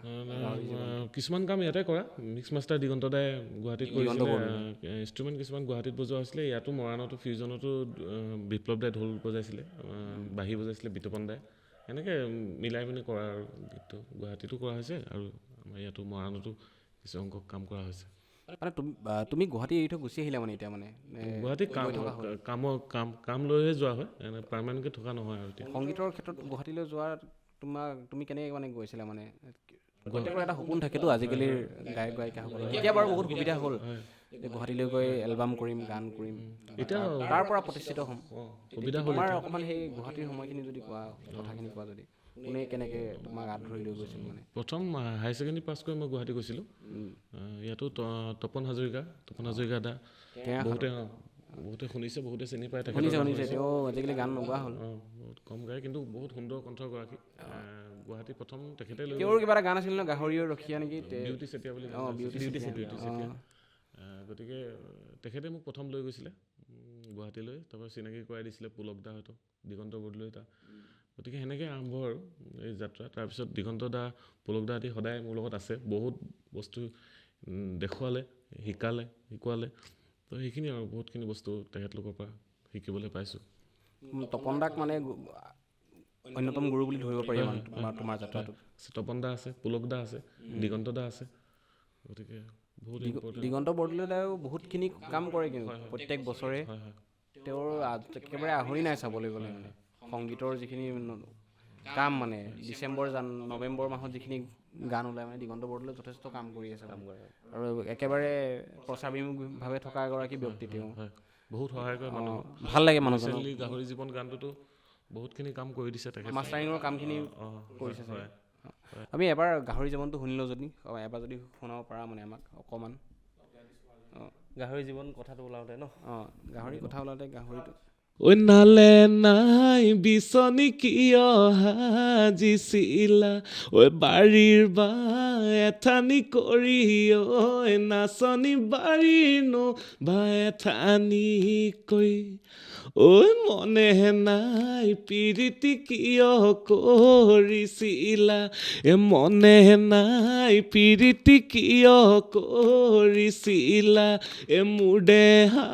কিছুমান কাম ইয়াতে কৰা মিক্স মাষ্টাৰ দিগন্ত দাই গুৱাহাটীত কৰিছিলে ইনষ্ট্ৰুমেণ্ট কিছুমান গুৱাহাটীত বজোৱা হৈছিলে ইয়াতো মৰাণতো ফিউজনতো বিপ্লৱ দাই ঢোল বজাইছিলে বাঁহী বজাইছিলে বিতোপন দাই এনেকৈ মিলাই মিলি কৰা আৰু গীতটো গুৱাহাটীতো কৰা হৈছে আৰু আমাৰ ইয়াতো মৰাণতো কিছু সংখ্যক কাম কৰা হৈছে মানে তুমি গুৱাহাটী এৰি থৈ গুচি আহিলা মানে এতিয়া মানে গুৱাহাটীত কাম লৈহে যোৱা হয় পাৰ্মানেণ্টকৈ থকা নহয় আৰু এতিয়া সংগীতৰ ক্ষেত্ৰত গুৱাহাটীলৈ যোৱা তুমি কেনেকৈ মানে গৈছিলা মানে প্ৰত্যেকৰ এটা সপোন থাকেতো আজিকালিৰ গায়ক গায়িকাসকলৰ এতিয়া বাৰু বহুত সুবিধা হ'ল গুৱাহাটীলৈ গৈ এলবাম কৰিম গান কৰিম এতিয়া তাৰ পৰা প্ৰতিষ্ঠিত হ'ম সুবিধা হ'ল তোমাৰ অকণমান সেই গুৱাহাটীৰ সময়খিনি যদি কোৱা কথাখিনি কোৱা যদি কোনে কেনেকৈ তোমাক হাত ধৰি লৈ গৈছিল মানে প্ৰথম হাই ছেকেণ্ডেৰী পাছ কৰি মই গুৱাহাটী গৈছিলোঁ ইয়াতো তপন হাজৰিকা দা বহুতে শুনিছে বহুতে চিনি পায় শুনিছে তেওঁ আজিকালি গান নোগোৱা হ'ল বহুত কম গায় কিন্তু বহুত সুন্দৰ কণ্ঠগৰাকী গুৱাহাটী প্ৰথম তেখেতে লৈ তেওঁৰ কিবা এটা গান আছিল ন গাহৰিও ৰখীয়া নেকি বিউটি চেতিয়া বুলি বিউটি চেতিয়া গতিকে তেখেতে মোক প্ৰথম লৈ গৈছিলে গুৱাহাটীলৈ তাৰপৰা চিনাকি কৰাই দিছিলে পুলক দা হয়তো দিগন্ত বৰদলৈ এটা গতিকে সেনেকৈ আৰম্ভ আৰু এই যাত্ৰা তাৰপিছত দিগন্ত দা পুলক দা আদি সদায় মোৰ লগত আছে বহুত বস্তু দেখুৱালে শিকোৱালে তো সেইখিনি আৰু বহুতখিনি বস্তু তেখেতলোকৰ পৰা শিকিবলৈ পাইছোঁ তপন দাক মানে অন্যতম গুৰু বুলি ধৰিব পাৰি তোমাৰ যাত্ৰাটোত তপন দা আছে পুলক দা আছে দিগন্ত দা আছে গতিকে বহুত দিগন্ত বৰদলৈ দাও বহুতখিনি কাম কৰে কিন্তু প্ৰত্যেক বছৰে তেওঁৰ একেবাৰে আহৰি নাই চাবলৈ গ'লে মানে সংগীতৰ যিখিনি কাম মানে নৱেম্বৰ মাহত যিখিনি গান ওলায় মানে দিগন্ত বৰদলৈ যথেষ্ট কাম কৰি আছে আৰু একেবাৰে প্ৰচাৰবিমুখভাৱে থকা এগৰাকী ব্যক্তি তেওঁ বহুত সহায় কৰে মানুহ ভাল লাগে মানুহজন গাহৰি জীৱন গানটোতো বহুতখিনি কাম কৰি দিছে তেখেতে মাষ্টাৰিঙৰ কামখিনি কৰিছে চাগে আমি এবাৰ গাহৰি জীৱনটো শুনিলোঁ যদি এবাৰ যদি শুনাব পাৰা মানে আমাক অকণমান গাহৰি জীৱন কথাটো ওলাওঁতে ন অঁ গাহৰি কথা ওলাওঁতে গাহৰিটো ঐ নালে নাই বিচনী কিয় সাজিছিলা ঐ বাৰীৰ বা এঠানি কৰি ঐ নাচনী বাৰীনো বা এঠানি কৈ ঐ মনে নাই পিৰিতি কিয় কৰিছিলা মনে নাই পিৰিতি কিয় কৰিছিলা মোৰ দেহা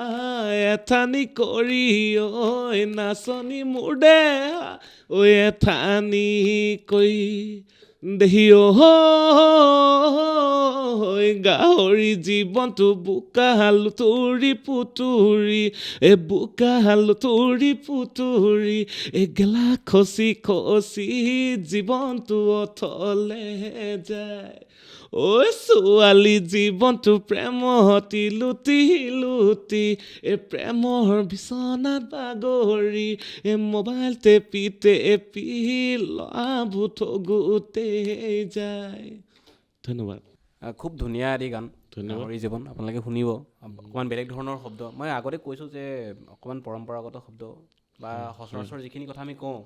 এঠানি কৰি ঐ নাচনী মোৰ দেহা ঐ এঠানি কৈ দেহি গাহৰি জীৱনটো বোকা লুতুৰি পুতুৰি বোকা লুতুৰি পুতুৰি গেলা খচি খচি জীৱনটো অথলে যায় ঐ ছোৱালী জীৱনটো প্ৰেমতি লুটি লুটি প্ৰেমৰ বিচনাত বাগৰি মোবাইল টেপি টেপি লাভু ঠগুতেই যায় ধন্যবাদ খুব ধুনীয়া এটি গান ধন্যবাদ। গাহৰি জীৱন আপোনালোকে শুনিব অকণমান বেলেগ ধৰণৰ শব্দ মই আগতে কৈছোঁ যে অকণমান পৰম্পৰাগত শব্দ বা সচৰাচৰ যিখিনি কথা আমি কওঁ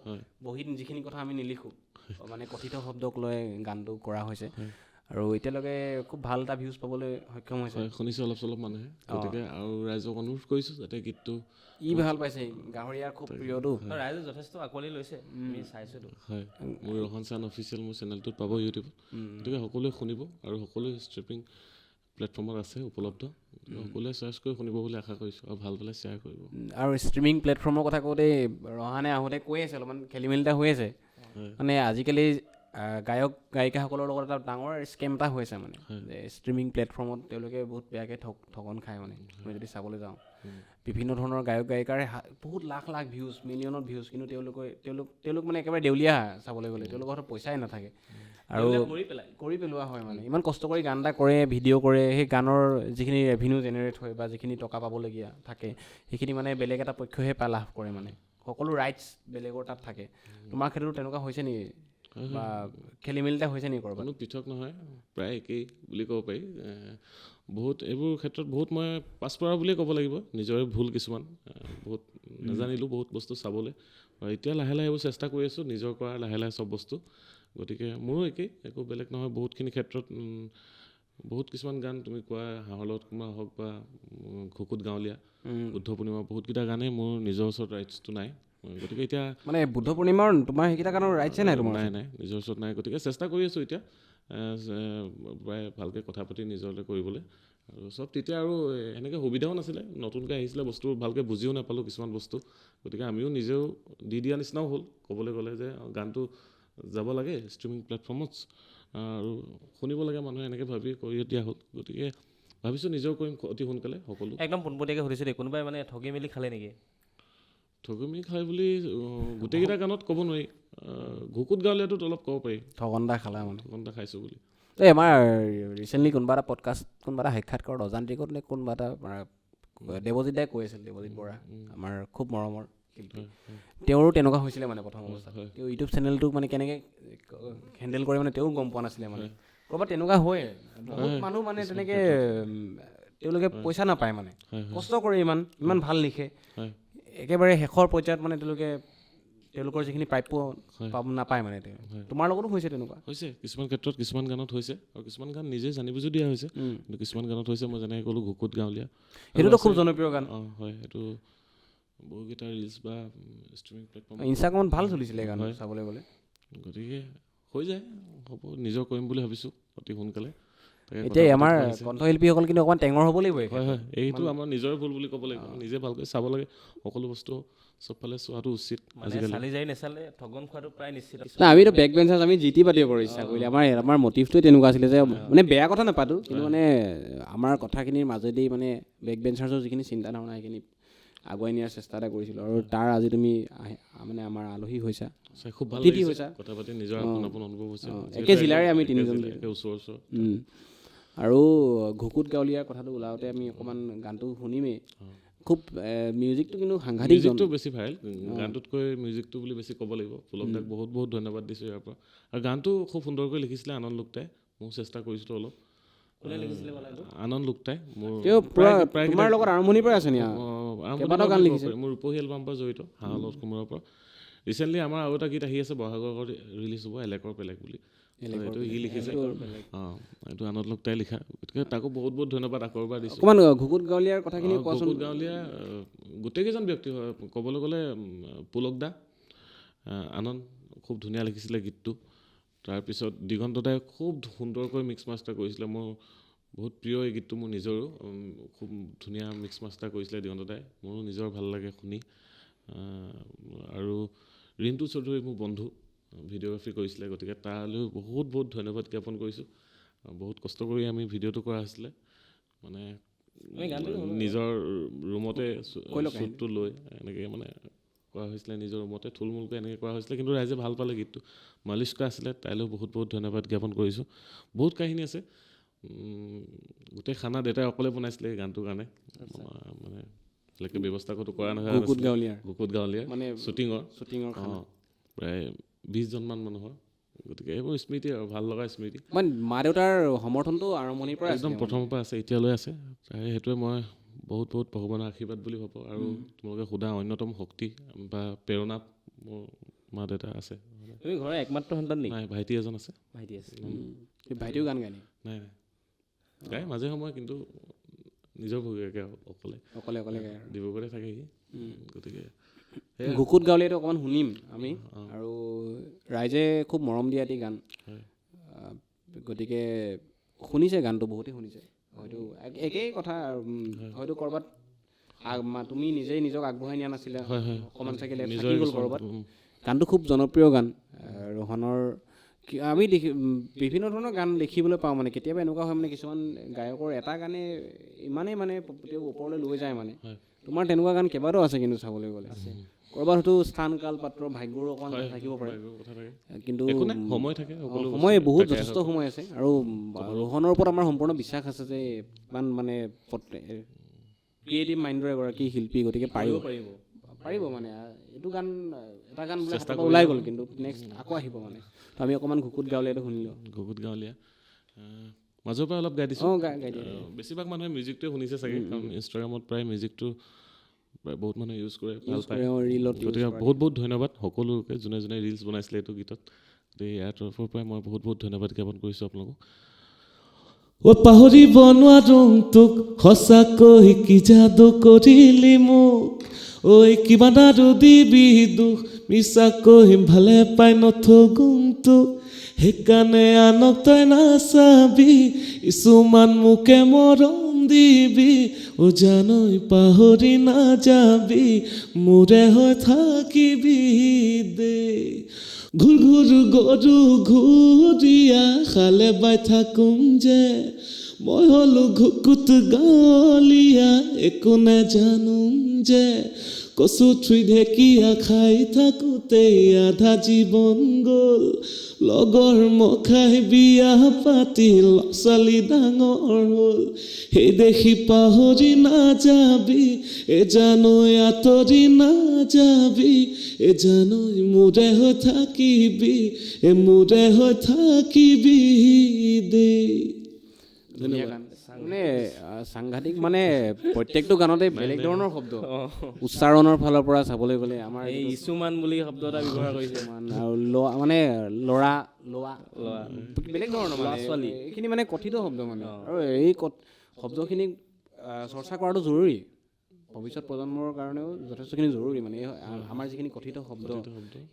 বহীত যিখিনি কথা আমি নিলিখোঁ মানে কথিত শব্দক লৈ গানটো কৰা হৈছে আৰু এতিয়ালৈকে খুব ভাল এটা ভিউজ পাবলৈ সক্ষম হৈছে শুনিছে অলপ চলপ মানুহে গতিকে আৰু ৰাইজক অনুৰোধ কৰিছোঁ যাতে গীতটো ভাল পাইছে গাহৰিয়াৰ খুব প্ৰিয়টো ৰাইজে যথেষ্ট আঁকোৱালি লৈছে আমি চাইছোঁতো হয় মোৰ ৰহন চান অফিচিয়েল মোৰ চেনেলটোত পাব ইউটিউবত গতিকে সকলোৱে শুনিব আৰু সকলোৱে ষ্ট্ৰিমিং প্লেটফৰ্মত আছে উপলব্ধ সকলোৱে চাৰ্চ কৰি শুনিব বুলি আশা কৰিছোঁ আৰু ভাল পালে শ্বেয়াৰ কৰিব আৰু ষ্ট্ৰিমিং প্লেটফৰ্মৰ কথা কওঁতে ৰহানে আহোঁতে কৈ আছে অলপমান খেলি মেলি এটা হৈ আছে মানে আজিকালি গায়ক গায়িকাসকলৰ লগত এটা ডাঙৰ স্কেম এটা হৈছে মানে যে ষ্ট্ৰিমিং প্লেটফৰ্মত তেওঁলোকে বহুত বেয়াকৈ ঠগন খায় মানে আমি যদি চাবলৈ যাওঁ বিভিন্ন ধৰণৰ গায়ক গায়িকাৰ বহুত লাখ লাখ ভিউজ মিলিয়নত ভিউজ কিন্তু তেওঁলোক মানে একেবাৰে দেউলীয়া চাবলৈ গ'লে তেওঁলোকৰ হাতত পইচাই নাথাকে আৰু কৰি পেলোৱা হয় মানে ইমান কষ্ট কৰি গান এটা কৰে ভিডিঅ' কৰে সেই গানৰ যিখিনি ৰেভিনিউ জেনেৰেট হয় বা যিখিনি টকা পাবলগীয়া থাকে সেইখিনি মানে বেলেগ এটা পক্ষইহে লাভ কৰে মানে সকলো ৰাইটছ বেলেগৰ তাত থাকে তোমাৰ ক্ষেত্ৰতো তেনেকুৱা হৈছে নেকি বা খেলি মেলিটা হৈছে নেকি ক'ৰবাত কোনো পৃথক নহয় প্ৰায় একেই বুলি ক'ব পাৰি বহুত এইবোৰ ক্ষেত্ৰত বহুত মই পাছপৰা বুলিয়ে ক'ব লাগিব নিজৰে ভুল কিছুমান বহুত নাজানিলোঁ বহুত বস্তু চাবলৈ আৰু এতিয়া লাহে লাহে এইবোৰ চেষ্টা কৰি আছোঁ নিজৰ কৰা লাহে লাহে চব বস্তু গতিকে মোৰো একেই একো বেলেগ নহয় বহুতখিনি ক্ষেত্ৰত বহুত কিছুমান গান তুমি কোৱা হাঁহৰ লগত কোমোৰা হওক বা ঘুকুত গাঁৱলীয়া বুদ্ধ পূৰ্ণিমা বহুতকেইটা গানেই মোৰ নিজৰ ওচৰত ৰাইটছটো নাই গতিকে এতিয়া মানে বুদ্ধ পূৰ্ণিমাৰ তোমাৰ সেইকেইটা গানৰ ৰাইটছে নাই তোমাৰ নাই নিজৰ ওচৰত নাই গতিকে চেষ্টা কৰি আছোঁ এতিয়া প্ৰায় ভালকৈ কথা পাতি নিজলৈ কৰিবলৈ আৰু চব তেতিয়া আৰু এনেকৈ সুবিধাও নাছিলে নতুনকৈ আহিছিলে বস্তুবোৰ ভালকৈ বুজিও নাপালোঁ কিছুমান বস্তু গতিকে আমিও নিজেও দি দিয়া নিচিনাও হ'ল ক'বলৈ গ'লে যে গানটো যাব লাগে ষ্ট্ৰিমিং প্লেটফৰ্মত আৰু শুনিব লাগে মানুহে এনেকৈ ভাবি কৰি দিয়া হ'ল গতিকে ভাবিছোঁ নিজেও কৰিম অতি সোনকালে সকলো একদম পোনপটীয়াকৈ সুধিছোঁ দেই কোনোবাই মানে ঠগি মেলি খালে নেকি ঠগমি খাই বুলি গোটেইকেইটা গানত ক'ব নোৱাৰি ঘুকুত গাঁৱলীয়াটোত অলপ ক'ব পাৰি ঠগনদা খালা মানে ঠগনদা খাইছোঁ বুলি এই আমাৰ ৰিচেণ্টলি কোনোবা এটা পডকাষ্ট কোনোবা এটা সাক্ষাৎকাৰত অজান্তিকত নে কোনোবা এটা দেৱজিৎ দাই কৈ আছিল দেৱজিৎ বৰা আমাৰ খুব মৰমৰ শিল্পী তেওঁৰো তেনেকুৱা হৈছিলে মানে প্ৰথম অৱস্থাত তেওঁ ইউটিউব চেনেলটো মানে কেনেকৈ হেণ্ডেল কৰে মানে তেওঁ গম পোৱা নাছিলে মানে ক'ৰবাত তেনেকুৱা হয় বহুত মানুহ মানে তেনেকৈ তেওঁলোকে পইচা নাপায় মানে কষ্ট কৰে ইমান ভাল লিখে একেবাৰে শেষৰ পৰ্যায়ত মানে তেওঁলোকৰ যিখিনি প্ৰাপ্য নাপায় মানে তোমাৰ লগতো হৈছে তেনেকুৱা হৈছে কিছুমান ক্ষেত্ৰত কিছুমান গানত হৈছে আৰু কিছুমান গান নিজে জানি বুজি দিয়া হৈছে কিন্তু কিছুমান গানত হৈছে মই যেনেকৈ ক'লোঁ ঘুকুত গাঁৱলীয়া সেইটোতো খুব জনপ্ৰিয় গান হয় সেইটো বহুকেইটা ৰিলছ বা ষ্ট্ৰিমিং প্লেটফৰ্ম ইনষ্টাগ্ৰামত ভাল চলিছিলে গান চাবলৈ গ'লে গতিকে হৈ যায় হ'ব নিজৰ কৰিম বুলি ভাবিছোঁ অতি সোনকালে এতিয়া আমাৰ কণ্ঠশিল্পীসকল কিন্তু অকণমান টেঙৰ হ'ব লাগিব হয় হয় এইটো আমাৰ নিজৰে ভুল বুলি ক'ব লাগিব নিজে ভালকৈ চাব লাগে সকলো বস্তু চবফালে চোৱাটো উচিত আজিকালি চালি যাই নেচালে ঠগন খোৱাটো প্ৰায় নিশ্চিত না আমিতো বেক বেঞ্চাৰ্ছ আমি জি টি পাতিব পাৰোঁ ইচ্ছা কৰিলে আমাৰ মটিভটোৱে তেনেকুৱা আছিলে যে মানে বেয়া কথা নাপাতোঁ কিন্তু মানে আমাৰ কথাখিনিৰ মাজেদি মানে বেক বেঞ্চাৰ্ছৰ যিখিনি চিন্তা ধাৰণা সেইখিনি আগুৱাই নিয়াৰ চেষ্টা এটা কৰিছিলোঁ আৰু তাৰ আজি তুমি মানে আমাৰ আলহী হৈছা খুব ভাল অতিথি হৈছা কথা পাতি নিজৰ আপোন আপোন অনুভৱ হৈছে একে জিলাৰে আমি তিনিজন ওচৰ আৰু ঘুকুত গাঁৱলীয়াৰ কথাটো ওলাওঁতে আমি অকণমান গানটো শুনিমেই খুব মিউজিকটো কিন্তু সাংঘাতিক মিউজিকটো বেছি ভাইৰেল গানটোতকৈ মিউজিকটো বুলি বেছি ক'ব লাগিব ফুলক দাক বহুত বহুত ধন্যবাদ দিছোঁ ইয়াৰ পৰা আৰু গানটো খুব সুন্দৰকৈ লিখিছিলে আনন্দ লোকটাই ময়ো চেষ্টা কৰিছিলোঁ অলপ কোনে লিখিছিলে ক'লা এইটো? আনন্দ লোকটাই মোৰ তেওঁ পুৰা প্ৰায় তোমাৰ লগত আৰম্ভণিৰ পৰা আছে নি কেইবাটাও গান লিখিছে মোৰ ৰূপহী এলবামৰ পৰা জড়িত হাঁহৰ লগত কোমোৰাৰ পৰা ৰিচেণ্টলি আমাৰ আৰু এটা গীত আহি আছে বহাগৰ আগত ৰিলিজ হ'ব এলেকৰ বেলেগ বুলি এইটো সি লিখিছে এইটো আনন্দ লোকটাই লিখা গতিকে তাকো বহুত বহুত ধন্যবাদ আকৌ এবাৰ দিছোঁ অকণমান ঘুকুত গাঁৱলীয়াৰ কথাখিনি কোৱাচোন ঘুকুত গাঁৱলীয়া গোটেইকেইজন ব্যক্তি হয় ক'বলৈ গ'লে পুলক দা আনন্দ খুব ধুনীয়া লিখিছিলে গীতটো তাৰপিছত দিগন্ত দাই খুব সুন্দৰকৈ মিক্স মাষ্টাৰ কৰিছিলে মোৰ বহুত প্ৰিয় এই গীতটো মোৰ নিজৰো খুব ধুনীয়া মিক্স মাষ্টাৰ কৰিছিলে দিগন্ত দাই মোৰো নিজৰ ভাল লাগে শুনি আৰু ৰিণ্টু চৌধুৰী মোৰ বন্ধু ভিডিঅ'গ্ৰাফী কৰিছিলে গতিকে তালৈও বহুত বহুত ধন্যবাদ জ্ঞাপন কৰিছোঁ বহুত কষ্ট কৰি আমি ভিডিঅ'টো কৰা হৈছিলে মানে নিজৰ ৰুমতে শ্বুটটো লৈ এনেকৈ মানে কৰা হৈছিলে নিজৰ ৰুমতে থুলমূলকৈ এনেকৈ কৰা হৈছিলে কিন্তু ৰাইজে ভাল পালে গীতটো মালিষ্কা আছিলে তাইলৈও বহুত বহুত ধন্যবাদ জ্ঞাপন কৰিছোঁ বহুত কাহিনী আছে গোটেই খানা দেউতাই অকলে বনাইছিলে এই গানটোৰ কাৰণে মানে বেলেগকৈ ব্যৱস্থা ক'তো কৰা নহয় ঘুকুত গাঁৱলীয়া মানে শ্বুটিঙৰ প্ৰায় 20জনমান মানুহৰ গতিকে এইবোৰ স্মৃতি আৰু ভাল লগা স্মৃতি মানে মা দেউতাৰ সমৰ্থনটো আৰম্ভণিৰ পৰা একদম প্ৰথমৰ পৰা আছে এতিয়ালৈ আছে সেইটোৱে মই বহুত বহুত ভগৱানৰ আশীৰ্বাদ বুলি ভাবোঁ আৰু তোমালোকে সোধা অন্যতম শক্তি বা প্ৰেৰণা মোৰ মা দেউতা আছে তুমি ঘৰৰ একমাত্ৰ সন্তান নেকি? নাই ভাইটি এজন আছে ভাইটি আছে ভাইটিও গান গায় নাই গায় মাজে সময়ে কিন্তু নিজৰ ভগীয়াকৈ অকলে গায় ডিব্ৰুগড়তে থাকে সি গতিকে ঘুকুত গাঁৱলীয়াটো অকণমান শুনিম আমি আৰু ৰাইজে খুব মৰম দিয়া এটি গান গতিকে শুনিছে গানটো বহুতেই শুনিছে হয়তো একেই কথা হয়তো ক'ৰবাত তুমি নিজেই নিজক আগবঢ়াই নিয়া নাছিলা অকণমান চাগে থাকি গ'ল ক'ৰবাত গানটো খুব জনপ্ৰিয় গান ৰোহনৰ আমি বিভিন্ন ধৰণৰ গান দেখিবলৈ পাওঁ মানে কেতিয়াবা এনেকুৱা হয় মানে কিছুমান গায়কৰ এটা গানে ইমানেই মানে তেওঁ ওপৰলৈ লৈ যায় মানে তোমাৰ তেনেকুৱা গান কেইবাটাও আছে কিন্তু চাবলৈ গ'লে ক'ৰবাত হয়তো স্থান কাল পাত্ৰ ভাগ্যৰো অকণমান থাকিব পাৰে কিন্তু সময় বহুত যথেষ্ট সময় আছে আৰু ৰোহনৰ ওপৰত আমাৰ সম্পূৰ্ণ বিশ্বাস আছে যে ইমান মানে ক্ৰিয়েটিভ মাইণ্ডৰ এগৰাকী শিল্পী গতিকে পাৰিব মানে এইটো গান এটা গান বোলে হাতৰ পৰা ওলাই গ'ল কিন্তু নেক্সট আকৌ আহিব মানে তো আমি অকণমান ঘুকুত গাঁৱলীয়াটো শুনিলোঁ ঘুকুত গাঁৱলীয়া মাজৰ পৰা অলপ গাই দিছোঁ বেছিভাগ মানুহে মিউজিকটোৱে শুনিছে চাগে কাৰণ ইনষ্টাগ্ৰামত প্ৰায় মিউজিকটো প্ৰায় বহুত মানুহে ইউজ কৰে ভাল পায় গতিকে বহুত বহুত ধন্যবাদ সকলোকে যোনে যোনে ৰিলচ বনাইছিলে এইটো গীতত গতিকে ইয়াৰ তৰফৰ পৰাই মই বহুত বহুত ধন্যবাদ জ্ঞাপন কৰিছোঁ আপোনালোকক পাহৰিব নোৱাৰোঁ তোক সঁচাকৈ কি যাদু কৰিলি মোক ঐ কিমান আৰু দিবি দুখ মিছাকৈ ভালে পাই নথগুম তোক সেইকাৰণে আনক তই নাচাবি কিছুমান মোকে মৰম দিবি জানৈ পাহৰি নাযাবি মোৰে হৈ থাকিবি দে ঘূৰ ঘূৰ গৰু ঘূৰিয়া খালে বাই থাকোঁ যে মই হ'লো ঘুকুত গাঁৱলীয়া একো নেজানো যে কচু থুই ঢেকীয়া খাই থাকোঁতে আধা জীৱন গ'ল লগৰ মখাই বিয়া পাতি ল'ৰা ছোৱালী ডাঙৰ হ'ল সেই দেখি পাহৰি নাযাবি জানৈ আঁতৰি নাযাবি জানৈ মোৰে হৈ থাকিবি মোৰে হৈ থাকিবি দেই ধুনীয়া গান মানে সাংঘাতিক মানে প্ৰত্যেকটো গানতে বেলেগ ধৰণৰ শব্দ উচ্চাৰণৰ ফালৰ পৰা চাবলৈ গ'লে আমাৰ এই ইছুমান বুলি শব্দ এটা ব্যৱহাৰ কৰিছে আৰু মানে ল'ৰা বেলেগ ধৰণৰ ল'ৰা ছোৱালী এইখিনি মানে কথিত শব্দ মানে আৰু এই শব্দখিনি চৰ্চা কৰাটো জৰুৰী ভৱিষ্যত প্ৰজন্মৰ কাৰণেও যথেষ্টখিনি জৰুৰী মানে আমাৰ যিখিনি কথিত শব্দ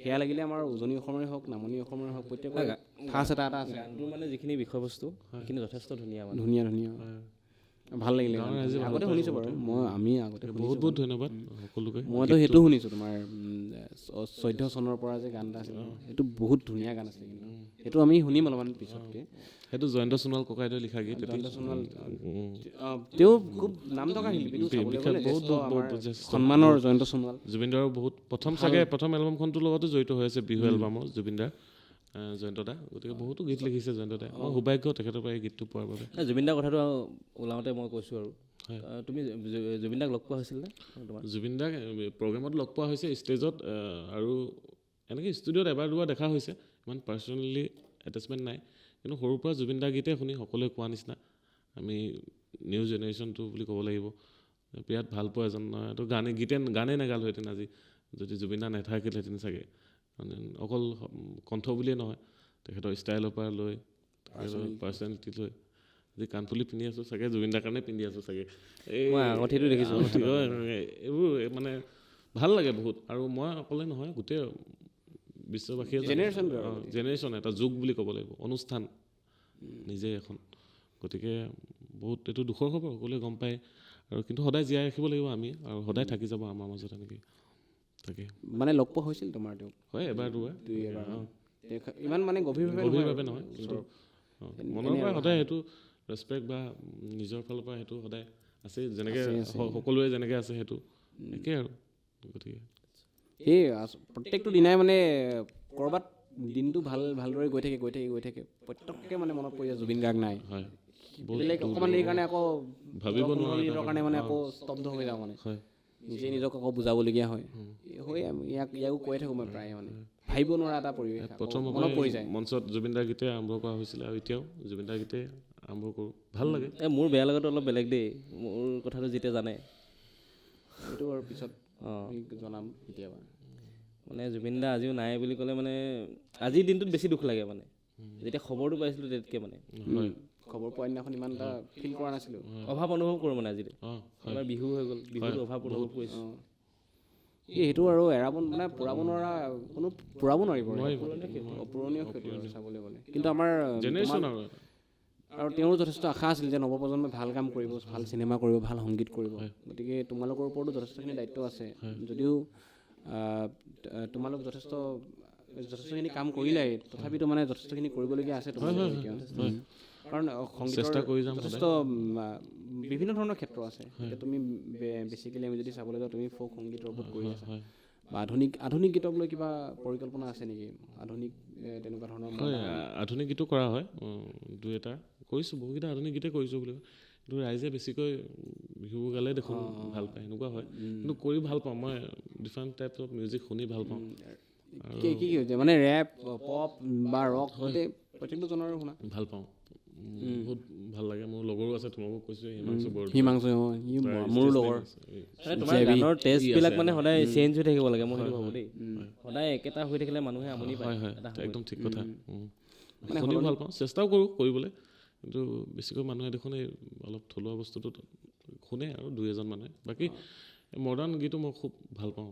সেয়া লাগিলে আমাৰ উজনি অসমৰে হওক নামনি অসমৰে হওক প্ৰত্যেকৰে ঠাঁচ এটা আছে গানটোৰ মানে যিখিনি বিষয়বস্তু সেইখিনি যথেষ্ট ধুনীয়া ভাল লাগিলে আগতে শুনিছোঁ বাৰু আমি আগতে বহুত বহুত ধন্যবাদ সকলোকে মইতো সেইটো শুনিছোঁ তোমাৰ 14 চনৰ পৰা যে গান এটা আছিল সেইটো বহুত ধুনীয়া গান আছিলে কিন্তু সেইটো আমি শুনিম অলপমান পিছতকৈ সেইটো জয়ন্ত সোণোৱাল ককাইদেৱে লিখা গীত তেওঁ খুব নাম থকা শিল্পী সন্মানৰ জয়ন্ত সোণোৱাল জুবিনদাৰো বহুত প্ৰথম এলবামখনটোৰ লগতো জড়িত হৈ আছে বিহু এলবামৰ জুবিনদাৰ জয়ন্ত দা গতিকে বহুতো গীত লিখিছে জয়ন্ত দাই মই সৌভাগ্য তেখেতৰ পৰা এই গীতটো পোৱাৰ বাবে জুবিন দাৰ কথাটো ওলাওঁতে মই কৈছোঁ আৰু তুমি জুবিন দাক লগ পোৱা হৈছিল নে জুবিন দাক প্ৰগ্ৰেমত লগ পোৱা হৈছে ষ্টেজত আৰু এনেকৈ ষ্টুডিঅ'ত এবাৰ দুবাৰ দেখা হৈছে ইমান পাৰ্চনেলি এটেচমেণ্ট নাই কিন্তু সৰুৰ পৰা জুবিন দাৰ গীতে শুনি সকলোৱে কোৱা নিচিনা আমি নিউ জেনেৰেশ্যনটো বুলি ক'ব লাগিব বিৰাট ভাল পোৱা এজন এইটো গানেই নাগালহেঁতেন আজি যদি জুবিন দা নাথাকিলেহেঁতেন চাগে মানে অকল কণ্ঠ বুলিয়ে নহয় তেখেতৰ ষ্টাইলৰ পৰা লৈ পাৰ্চনেলিটি লৈ আজি কাণফুলি পিন্ধি আছোঁ চাগে জুবিন দাৰ কাৰণে পিন্ধি আছোঁ চাগে এই মই আগতেতো দেখিছোঁ এইবোৰ মানে ভাল লাগে বহুত আৰু মই অকলে নহয় গোটেই বিশ্ববাসীয়ে জেনেৰেশ্যন এটা যুগ বুলি ক'ব লাগিব অনুষ্ঠান নিজে এখন গতিকে বহুত এইটো দুখৰ খবৰ সকলোৱে গম পায় আৰু কিন্তু সদায় জীয়াই ৰাখিব লাগিব আমি আৰু সদায় থাকি যাব আমাৰ মাজত এনেকৈ তাকে মানে লগ পোৱা হৈছিল তোমাৰ তেওঁক হয় এবাৰ দুবাৰ ইমান মানে গভীৰভাৱে নহয় কিন্তু মনৰ পৰা সদায় সেইটো ৰেচপেক্ট বা নিজৰ ফালৰ পৰা সেইটো সদায় আছে যেনেকৈ সকলোৱে যেনেকৈ আছে সেইটো একেই আৰু গতিকে সেই প্ৰত্যেকটো দিনাই মানে ক'ৰবাত দিনটো ভালদৰে গৈ থাকে প্ৰত্যেককে মানে মনত পৰি যায় জুবিন গাৰ্গ নাই হয় বেলেগ অকণমান দেৰিৰ কাৰণে আকৌ ভাবিব মিনিটৰ কাৰণে মানে আকৌ স্তব্ধ হৈ যাওঁ মানে হয় নিজে নিজক আকৌ বুজাবলগীয়া হয় ইয়াকো কৈ থাকোঁ মই প্ৰায় মানে ভাবিব নোৱাৰা এটা পৰিৱেশ প্ৰথম মনত পৰি যায় মঞ্চত জুবিন দাৰ গীতে আৰম্ভ কৰা হৈছিলে আৰু এতিয়াও জুবিন দাৰ গীতে আৰম্ভ কৰোঁ ভাল লাগে মোৰ বেয়া লগাটো অলপ বেলেগ দেই মোৰ কথাটো যেতিয়া জানে সেইটো আৰু পিছত জনাম কেতিয়াবা মানে জুবিন দা আজিও নাই বুলি ক'লে মানে আজিৰ দিনটোত বেছি দুখ লাগে মানে যেতিয়া খবৰটো পাইছিলোঁ তেতিয়াতকৈ মানে খবৰ পোৱা দিনাখন ইমান এটা ফিল কৰা নাছিলোঁ অভাৱ অনুভৱ কৰোঁ মানে আজিলৈ অঁ আমাৰ বিহু হৈ গ'ল বিহুত অভাৱ অনুভৱ কৰিছোঁ সেইটো আৰু এৰাব মানে পুৰাব নোৱাৰা কোনো পুৰাব নোৱাৰিব অপূৰণীয় ক্ষতি আৰু চাবলৈ গ'লে কিন্তু আমাৰ জেনেৰেশ্যন আৰু তেওঁৰো যথেষ্ট আশা আছিল যে নৱপ্ৰজন্মই ভাল কাম কৰিব ভাল চিনেমা কৰিব ভাল সংগীত কৰিব গতিকে তোমালোকৰ ওপৰতো যথেষ্টখিনি দায়িত্ব আছে যদিও তোমালোক যথেষ্টখিনি কাম কৰিলাই তথাপিতো মানে যথেষ্টখিনি কৰিবলগীয়া আছে কাৰণ সংগীতৰ যথেষ্ট বিভিন্ন ধৰণৰ ক্ষেত্ৰ আছে এতিয়া তুমি বেচিকেলি আমি যদি চাবলৈ যাওঁ তুমি ফ'ক সংগীতৰ ওপৰত কৰি আছা বা আধুনিক গীতক লৈ কিবা পৰিকল্পনা আছে নেকি আধুনিক তেনেকুৱা ধৰণৰ হয় আধুনিক গীতো কৰা হয় দুই এটা কৰিছোঁ বহুকেইটা আধুনিক গীতে কৰিছোঁ বুলি কয় কিন্তু ৰাইজে বেছিকৈ বিহু গালে দেখোন ভাল পায় সেনেকুৱা হয় কিন্তু কৰি ভাল পাওঁ মই ডিফাৰেণ্ট টাইপছ অফ মিউজিক শুনি ভাল পাওঁ কি হৈছে মানে ৰেপ পপ বা ৰক গোটেই প্ৰত্যেকটো জনৰে শুনা ভাল পাওঁ বহুত ভাল লাগে মোৰ লগৰো আছে তোমাকো কৈছোঁ হিমাংশু মোৰ লগৰ তোমাৰ গানৰ টেষ্টবিলাক মানে সদায় চেঞ্জ হৈ থাকিব লাগে মই সেইটো ভাবোঁ দেই সদায় একেটা হৈ থাকিলে মানুহে আমনি পায় হয় একদম ঠিক কথা শুনি ভাল পাওঁ চেষ্টাও কৰোঁ কৰিবলৈ কিন্তু বেছিকৈ মানুহে দেখোন এই অলপ থলুৱা বস্তুটো শুনে আৰু দুই এজন মানুহে বাকী মডাৰ্ণ গীতো মই খুব ভাল পাওঁ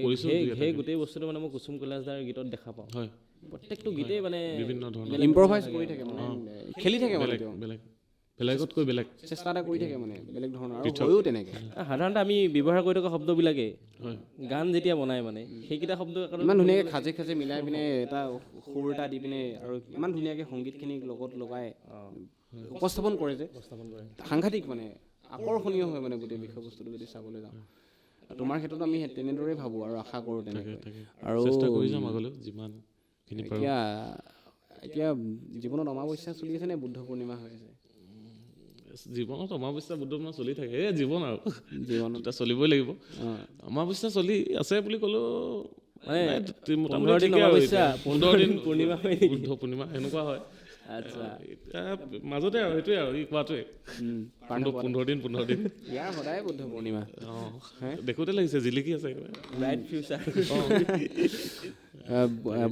কৰিছোঁ সেই গোটেই বস্তুটো মানে মই কুসুম কৈলাশদাৰ গীতত দেখা পাওঁ হয় প্ৰত্যেকটো গীতেই মানে বিভিন্ন ধৰণৰ ইম্প্ৰভাইজ কৰি থাকে মানে খেলি থাকে মানে বেলেগতকৈ বেলেগ চেষ্টা এটা কৰি থাকে মানে বেলেগ ধৰণৰ আৰু হয়ো তেনেকৈ সাধাৰণতে আমি ব্যৱহাৰ কৰি থকা শব্দবিলাকে গান যেতিয়া বনাই মানে সেইকেইটা শব্দ ইমান ধুনীয়াকৈ খাজে মিলাই পিনে এটা সুৰ এটা দি পিনে আৰু ইমান ধুনীয়াকৈ সংগীতখিনিক লগত লগাই উপস্থাপন কৰে যে সাংঘাতিক মানে আকৰ্ষণীয় হয় মানে গোটেই বিষয়বস্তুটো যদি চাবলৈ যাওঁ তোমাৰ ক্ষেত্ৰত আমি তেনেদৰেই ভাবোঁ আৰু আশা কৰোঁ তেনেকৈ আৰু চেষ্টা কৰি যাম আগলৈও যিমানখিনি পাৰোঁ এতিয়া জীৱনত অমাৱস্যা চলি আছে নে বুদ্ধ পূৰ্ণিমা হৈ আছে জীৱনত অমাৱস্যা বুদ্ধ পূৰ্ণিমা চলি থাকে এই জীৱন আৰু জীৱনত এতিয়া চলিবই লাগিব অমাৱস্যা চলি আছে বুলি ক'লেও মোটামুটি 15 দিন পূৰ্ণিমা বুদ্ধ পূৰ্ণিমা এনেকুৱা হয় মাজতে আৰু সেইটোৱে আৰু ই কোৱাটোৱে 15 দিন ইয়াৰ সদায় বুদ্ধ পূৰ্ণিমা দেখোঁতে লাগিছে জিলিকি আছে ব্ৰাইট ফিউচাৰ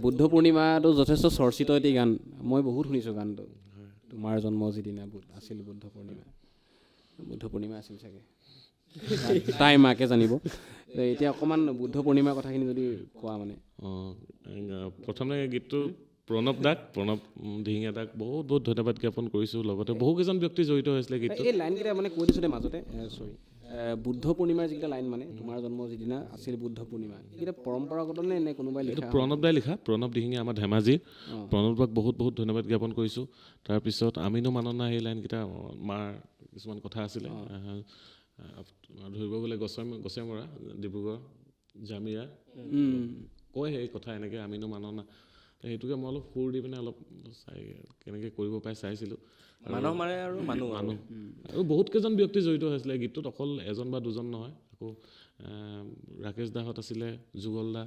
বুদ্ধ পূৰ্ণিমাটো যথেষ্ট চৰ্চিত এটি গান মই বহুত শুনিছোঁ গানটো তোমাৰ জন্ম যিদিনা আছিল বুদ্ধ পূৰ্ণিমা আছিল চাগে তাই মাকে জানিব এতিয়া অকণমান বুদ্ধ পূৰ্ণিমাৰ কথাখিনি যদি কোৱা মানে প্ৰথমে গীতটো প্ৰণৱ দিহিঙীয়া দাক বহুত ধন্যবাদ জ্ঞাপন কৰিছোঁ লগতে বহুকেইজন ব্যক্তি জড়িত হৈছিলে গীতটো এই লাইনকেইটা মানে কৈ দিছোঁ মাজতে বুদ্ধ পূৰ্ণিমাৰ যিকেইটা লাইন মানে তোমাৰ জন্ম যিদিনা আছিল বুদ্ধ পূৰ্ণিমা এইকেইটা পৰম্পৰাগত নে কোনোবাই লিখা প্ৰণৱ দাই লিখা প্ৰণৱ দিহিঙীয়া আমাৰ ধেমাজিৰ প্ৰণৱ দাক বহুত ধন্যবাদ জ্ঞাপন কৰিছোঁ তাৰপিছত আমিনো মাননা সেই লাইনকেইটা মাৰ কিছুমান কথা আছিলে ধৰিব গ'লে গছেমৰা ডিব্ৰুগড় জামিৰা কয় সেই কথা এনেকৈ আমিনো মাননা সেইটোকে মই অলপ সুৰ দি পিনে অলপ চাই কেনেকৈ কৰিব পাৰে চাইছিলোঁ মানুহ মাৰে আৰু মানুহ আৰু বহুতকেইজন ব্যক্তি জড়িত হৈছিলে গীতটোত অকল এজন বা দুজন নহয় আকৌ ৰাকেশ দাহঁত আছিলে যুগল দা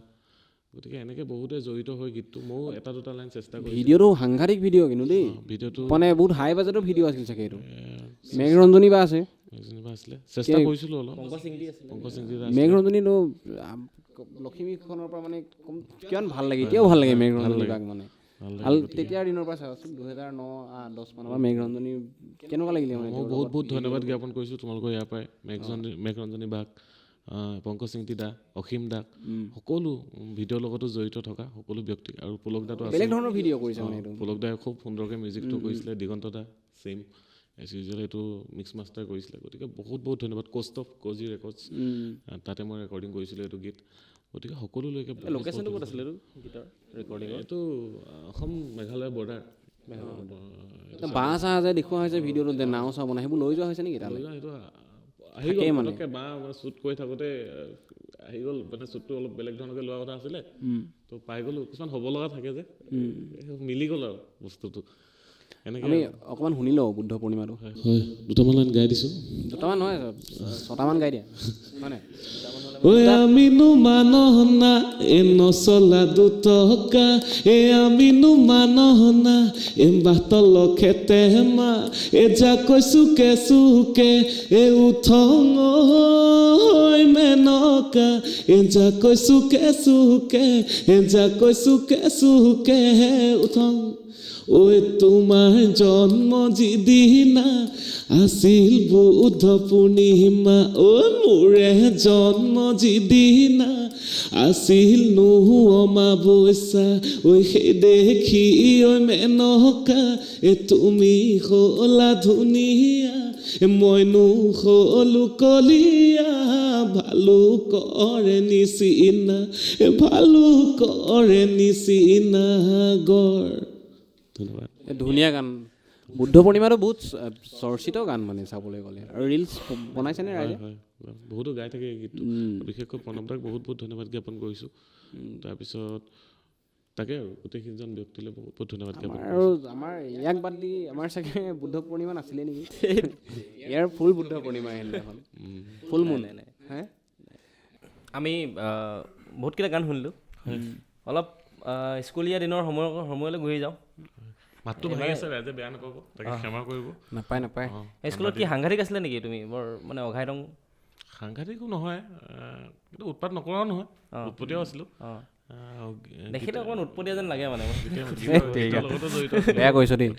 গতিকে এনেকৈ বহুতে জড়িত হৈ গীতটো ময়ো এটা দুটা লাইন চেষ্টা কৰিছোঁ ভিডিঅ'টো সাংঘাতিক ভিডিঅ' কিন্তু দেই ভিডিঅ'টো মানে বহুত হাই বাজেটৰ ভিডিঅ' আছিল চাগে এইটো মেঘৰঞ্জনী বা আছে যেনিবা আছিলে চেষ্টা কৰিছিলোঁ অলপ পংকজ সিংজি মেঘৰঞ্জনীটো লখিমীখনৰ পৰা মানে কিমান ভাল লাগে এতিয়াও ভাল লাগে মেঘৰঞ্জনী বাক মানে ভাল তেতিয়াৰ দিনৰ পৰা চাওঁচোন 2009-10 মানৰ পৰা মেঘৰঞ্জনী কেনেকুৱা লাগিলে মানে মই বহুত বহুত ধন্যবাদ জ্ঞাপন কৰিছোঁ তোমালোকৰ ইয়াৰ পৰাই মেঘৰঞ্জনী বাক পংকজ সিংটি দা অসীম দাক সকলো ভিডিঅ'ৰ লগতো জড়িত থকা সকলো ব্যক্তি আৰু পুলক দাটো আছে বেলেগ ধৰণৰ ভিডিঅ' কৰিছে মানে এইটো পুলক দাই খুব সুন্দৰকৈ মিউজিকটো কৰিছিলে দিগন্ত দা ছেইম এজ ইউজুৱেল এইটো মিক্স মাষ্টাৰ কৰিছিলে গতিকে বহুত বহুত ধন্যবাদ কষ্ট অফ কজি ৰেকৰ্ডছ তাতে মই ৰেকৰ্ডিং কৰিছিলোঁ এইটো গীত গতিকে সকলোলৈকে লোকেশ্যনটো ক'ত আছিলে এইটো গীতৰ ৰেকৰ্ডিং এইটো অসম মেঘালয় বৰ্ডাৰ বাঁহ চাহ যে দেখুওৱা হৈছে ভিডিঅ'টো যে নাও চাও বনাই সেইবোৰ লৈ যোৱা হৈছে নেকি তালৈ সেইটো আহি গ'ল পটককৈ বাঁহ মানে শ্বুট কৰি থাকোঁতে আহি গ'ল মানে শ্বুটটো অলপ বেলেগ ধৰণকৈ লোৱা কথা আছিলে তো পাই গ'লোঁ কিছুমান হ'ব লগা থাকে যে মিলি গ'ল আৰু বস্তুটো এনেকৈ আমি অকণমান শুনি লওঁ বুদ্ধ পূৰ্ণিমাটো হয় দুটামান লাইন গাই দিছোঁ দুটামান নহয় 6টামান গাই দিয়া হয় নাই ঐ আমিনো মানহনা এ নচলা দুটকা এ আমিনো মানহনা এ বাটল খেতেমা এ যা কৈছোকে চুকে এ উঠং মেনকা এ যা কৈছোকে চুকে এ যা কৈছোকে চুকে উঠং ঐ তোমাৰ জন্ম যিদিনা আছিল বুদ্ধ পূৰ্ণিমা ঐ মোৰে জন্ম যিদিনা আছিল অমাৱস্যা ঐ সেই দেখি ঐ মেনকা এ তুমি হ'লা ধুনীয়া মইনো হ'লো কলীয়া ভালুকৰে নিচিনা ভালুকৰে নিচিনা গড় ধন্যবাদ ধুনীয়া গান বুদ্ধ পূৰ্ণিমাটো বহুত চৰ্চিত গান মানে চাবলৈ গ'লে আৰু ৰিলচ বনাইছেনে ৰাইজে হয় বহুতো গাই থাকে এই গীতটো বিশেষকৈ প্ৰণৱ দাক বহুত বহুত ধন্যবাদ জ্ঞাপন কৰিছোঁ তাৰপিছত তাকে আৰু গোটেইকেইজন ব্যক্তিলৈ বহুত বহুত ধন্যবাদ জ্ঞাপন আৰু আমাৰ ইয়াক বাদ দি আমাৰ চাগে বুদ্ধ পূৰ্ণিমা নাছিলে নেকি ইয়াৰ ফুল বুদ্ধ পূৰ্ণিমা সেইদিনাখন ফুল মুন হে আমি বহুতকেইটা গান শুনিলোঁ অলপ স্কুলীয়া দিনৰ সময়লৈ ঘূৰি যাওঁ মাতটো ভাঙি আছে ৰাইজে বেয়া নাপাব তাকে ক্ষমা কৰিব নাপায় স্কুলত কি সাংঘাতিক আছিলে নেকি তুমি বৰ মানে অঘাইতং সাংঘাতিকো নহয় কিন্তু উৎপাত নকৰাও নহয় উৎপতীয়াও আছিলোঁ দেখিলে অকণমান উৎপতীয়া যেন লাগে মানে গীতৰ লগতো জড়িত আছিলোঁ। বেয়া কৰিছ দেই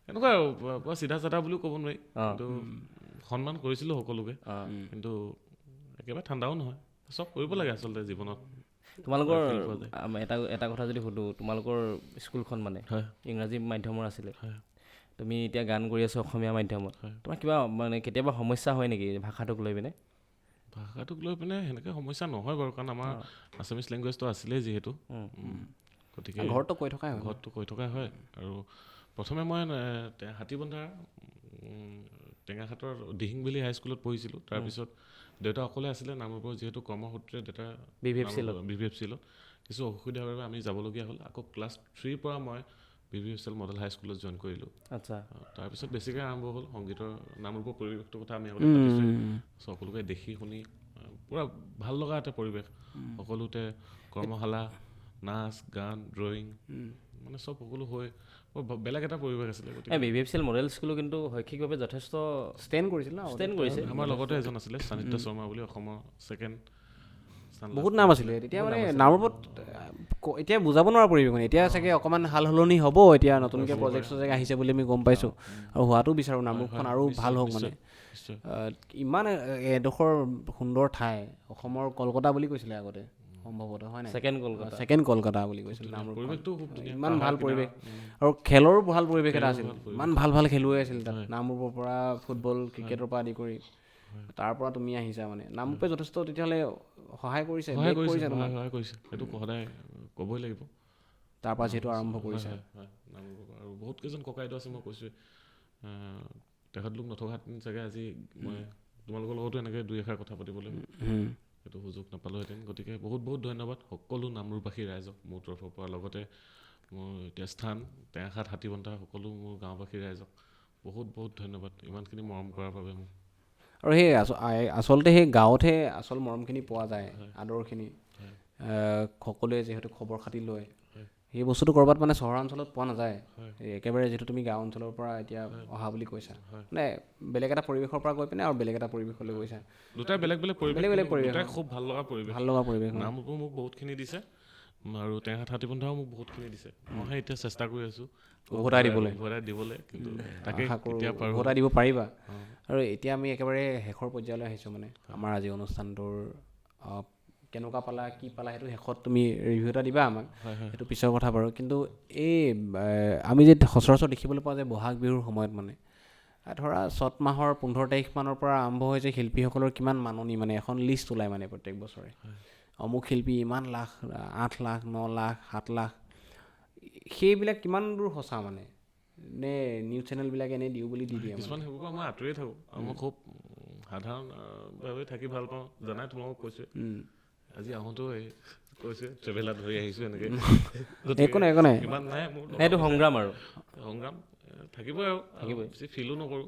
এনেকুৱা আৰু পুৰা চিধা চাধা বুলিও ক'ব নোৱাৰি কিন্তু সন্মান কৰিছিলোঁ সকলোকে কিন্তু একেবাৰে ঠাণ্ডাও নহয় চব কৰিব লাগে আচলতে জীৱনত তোমালোকৰ এটা কথা যদি সুধোঁ তোমালোকৰ স্কুলখন মানে ইংৰাজী মাধ্যমৰ আছিলে তুমি এতিয়া গান কৰি আছো অসমীয়া মাধ্যমত তোমাৰ কিবা মানে কেতিয়াবা সমস্যা হয় নেকি ভাষাটোক লৈ পিনে ভাষাটোক লৈ পিনে সেনেকৈ সমস্যা নহয় বাৰু কাৰণ আমাৰ আছামিছ লেংগুৱেজটো আছিলেই যিহেতু গতিকে ঘৰতো কৈ থকাই হয় আৰু প্ৰথমে মই হাতীবন্ধাৰ টেঙাখাটৰ দিহিংবেলি হাইস্কুলত পঢ়িছিলোঁ তাৰপিছত দেউতা অকলে আছিলে নামৰূপৰ যিহেতু কৰ্মসূত্ৰে দেউতা বি ভি এফ চিলত কিছু অসুবিধাৰ বাবে আমি যাবলগীয়া হ'ল আকৌ ক্লাছ 3ৰ পৰা মই বি ভি এফ চিল মডেল হাইস্কুলত জইন কৰিলোঁ আচ্ছা তাৰপিছত বেছিকৈ আৰম্ভ হ'ল সংগীতৰ নামৰূপৰ পৰিৱেশটোৰ কথা আমি আগতে পাতিছোঁ সকলোকে দেখি শুনি পূৰা ভাল লগা এটা পৰিৱেশ সকলোতে কৰ্মশালা নাচ গান ড্ৰয়িং মানে চব সকলো হৈ বেলেগ এটা পৰিৱেশ আছিলে গতিকে বি ভি এফ চিল মডেল স্কুলো কিন্তু শৈক্ষিকভাৱে যথেষ্ট ষ্টেণ্ড কৰিছিল ন ষ্টেণ্ড কৰিছে আমাৰ লগতে এজন আছিলে সানিধ্য শৰ্মা বুলি অসমৰ ছেকেণ্ড বহুত নাম আছিলে তেতিয়া মানে নামৰূপত এতিয়া বুজাব নোৱাৰা পৰিৱেশ মানে এতিয়া চাগে অকণমান সাল সলনি হ'ব এতিয়া নতুনকৈ প্ৰজেক্ট চজেক্ট আহিছে বুলি আমি গম পাইছোঁ আৰু হোৱাটো বিচাৰোঁ নামৰূপখন আৰু ভাল হওক মানে ইমান এডোখৰ সুন্দৰ ঠাই অসমৰ কলকাতা বুলি কৈছিলে আগতে সম্ভৱতঃ হয় নাই ছেকেণ্ড কলকাতা বুলি কৈছিল পৰিৱেশটো খুব ধুনীয়া ইমান ভাল পৰিৱেশ আৰু খেলৰো ভাল পৰিৱেশ এটা আছিল ইমান ভাল খেলুৱৈ আছিল তাত নামৰূপৰ পৰা ফুটবল ক্ৰিকেটৰ পৰা আদি কৰি তাৰ পৰা তুমি আহিছা মানে নামৰূপে যথেষ্ট তেতিয়াহ'লে সহায় কৰিছে সেইটো সদায় ক'বই লাগিব তাৰ পৰা যিহেতু আৰম্ভ কৰিছে আৰু বহুত কেইজন ককাইদেউ আছে মই কৈছোঁ তেখেতলোক নথকাহেঁতেন চাগে আজি মই তোমালোকৰ লগতো এনেকৈ দুই এষাৰ কথা পাতিবলৈ সেইটো সুযোগ নাপালোহেঁতেন গতিকে বহুত বহুত ধন্যবাদ সকলো নামৰূপবাসী ৰাইজক মোৰ তৰফৰ পৰা লগতে মোৰ এতিয়া স্থান টেঙাখাট হাতীবন্ধা সকলো মোৰ গাঁওবাসী ৰাইজক বহুত বহুত ধন্যবাদ ইমানখিনি মৰম কৰাৰ বাবে মোক আৰু সেই আচলতে সেই গাঁৱতহে আচল মৰমখিনি পোৱা যায় আদৰখিনি সকলোৱে যিহেতু খবৰ খাতি লয় সেই বস্তুটো ক'ৰবাত মানে চহৰাঞ্চলত পোৱা নাযায় একেবাৰে যিহেতু তুমি গাঁও অঞ্চলৰ পৰা এতিয়া অহা বুলি কৈছা মানে বেলেগ এটা পৰিৱেশৰ পৰা গৈ পিনে আৰু বেলেগ এটা পৰিৱেশলৈ গৈছা দুটাই বেলেগ বেলেগ পৰিৱেশ বেলেগ বেলেগ পৰিৱেশ দুটাই খুব ভাল লগা পৰিৱেশ ভাল লগা পৰিৱেশ নামৰূপেও মোক বহুতখিনি দিছে আৰু টেঙাখাত হাতীপন্থাও মোক বহুতখিনি দিছে মইহে এতিয়া চেষ্টা কৰি আছোঁ উভতাই দিবলৈ কিন্তু তাকে আশা কৰোঁ কেতিয়া পাৰোঁ উভতাই দিব পাৰিবা আৰু এতিয়া আমি একেবাৰে শেষৰ পৰ্যায়লৈ আহিছোঁ মানে আমাৰ আজি অনুষ্ঠানটোৰ কেনেকুৱা পালা কি পালা সেইটো শেষত তুমি ৰিভিউ এটা দিবা আমাক সেইটো পিছৰ কথা বাৰু কিন্তু এই আমি যে সচৰাচৰ দেখিবলৈ পাওঁ যে বহাগ বিহুৰ সময়ত মানে ধৰা চ'ত মাহৰ 15 তাৰিখমানৰ পৰা আৰম্ভ হৈছে শিল্পীসকলৰ কিমান মাননি মানে এখন লিষ্ট ওলায় মানে প্ৰত্যেক বছৰে অমুক শিল্পী ইমান লাখ 8 লাখ 9 লাখ 7 লাখ সেইবিলাক কিমান দূৰ সঁচা মানে নে নিউজ চেনেলবিলাকে এনেই দিওঁ বুলি দি দিয়ে কিছুমান সেইবোৰ পৰা মই আঁতৰিয়ে থাকোঁ আৰু মই খুব সাধাৰণভাৱে থাকি ভাল পাওঁ জানাই তোমালোকক কৈছোঁ আজি আহোঁতেও এই কৈছোঁ ট্ৰেভেলাৰ ধৰি আহিছোঁ এনেকৈ একো নাই একো নাই ইমান নাই মোৰ সেইটো সংগ্ৰাম আৰু সংগ্ৰাম থাকিবই আৰু বেছি ফিলো নকৰোঁ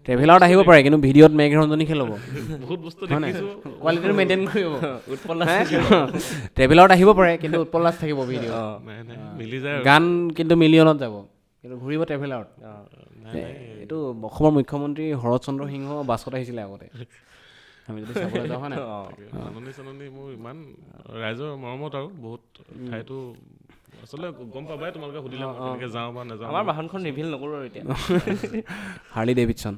ট্ৰেভেলাৰত আহিব পাৰে কিন্তু ভিডিঅ'ত মেঘ ৰঞ্জনীহে ল'ব বহুত বস্তু দেখিছোঁ কোৱালিটিটো মেইনটেইন কৰিব ট্ৰেভেলাৰত আহিব পাৰে কিন্তু উৎপল দাস থাকিব ভিডিঅ' নাই মিলি যায় আৰু গান কিন্তু মিলিয়নত যাব কিন্তু ঘূৰিব ট্ৰেভেলাৰত এইটো অসমৰ মুখ্যমন্ত্ৰী শৰৎ চন্দ্ৰ সিংহ বাছত আহিছিলে আগতে আমি যদি চাবলৈ যাওঁ হয় নাই মাননি চাননি মোৰ ইমান ৰাইজৰ মৰমত আৰু বহুত ঠাইতো আচলতে গম পাবাই তোমালোকে সুধিলে মই কেনেকৈ যাওঁ বা নাযাওঁ আমাৰ বাহনখন ৰিভিল নকৰোঁ আৰু এতিয়া হাৰ্লি ডেভিডছন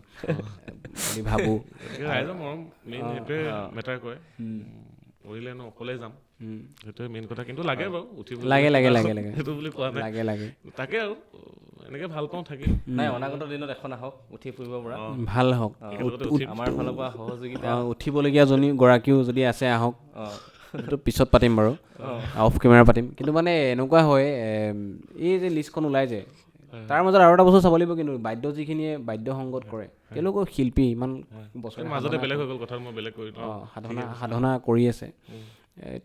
বুলি ভাবোঁ ৰাইজৰ মৰম মেইন সেইটোৱে মেটাৰ কৰে কৰিলে ন অকলে যাম সেইটোৱে মেইন কথা কিন্তু লাগে বাৰু উঠিব লাগে লাগে লাগে লাগে সেইটো বুলি কোৱা নাই লাগে লাগে তাকে আৰু এনেকৈ ভাল পাওঁ থাকি নাই অনাগত দিনত এখন আহক উঠি ফুৰিব পৰা ভাল হওক আমাৰ ফালৰ পৰা সহযোগিতা উঠিবলগীয়া গৰাকীও যদি আছে আহক সেইটো পিছত পাতিম বাৰু অফ কেমেৰা পাতিম কিন্তু মানে এনেকুৱা হয় এই যে লিষ্টখন ওলাই যায় তাৰ মাজত আৰু এটা বস্তু চাব লাগিব কিন্তু বাদ্য যিখিনিয়ে বাদ্য সংগত কৰে তেওঁলোকৰ শিল্পী ইমান বছৰ মাজতে বেলেগ হৈ গ'ল কথা মই বেলেগ কৰি সাধনা কৰি আছে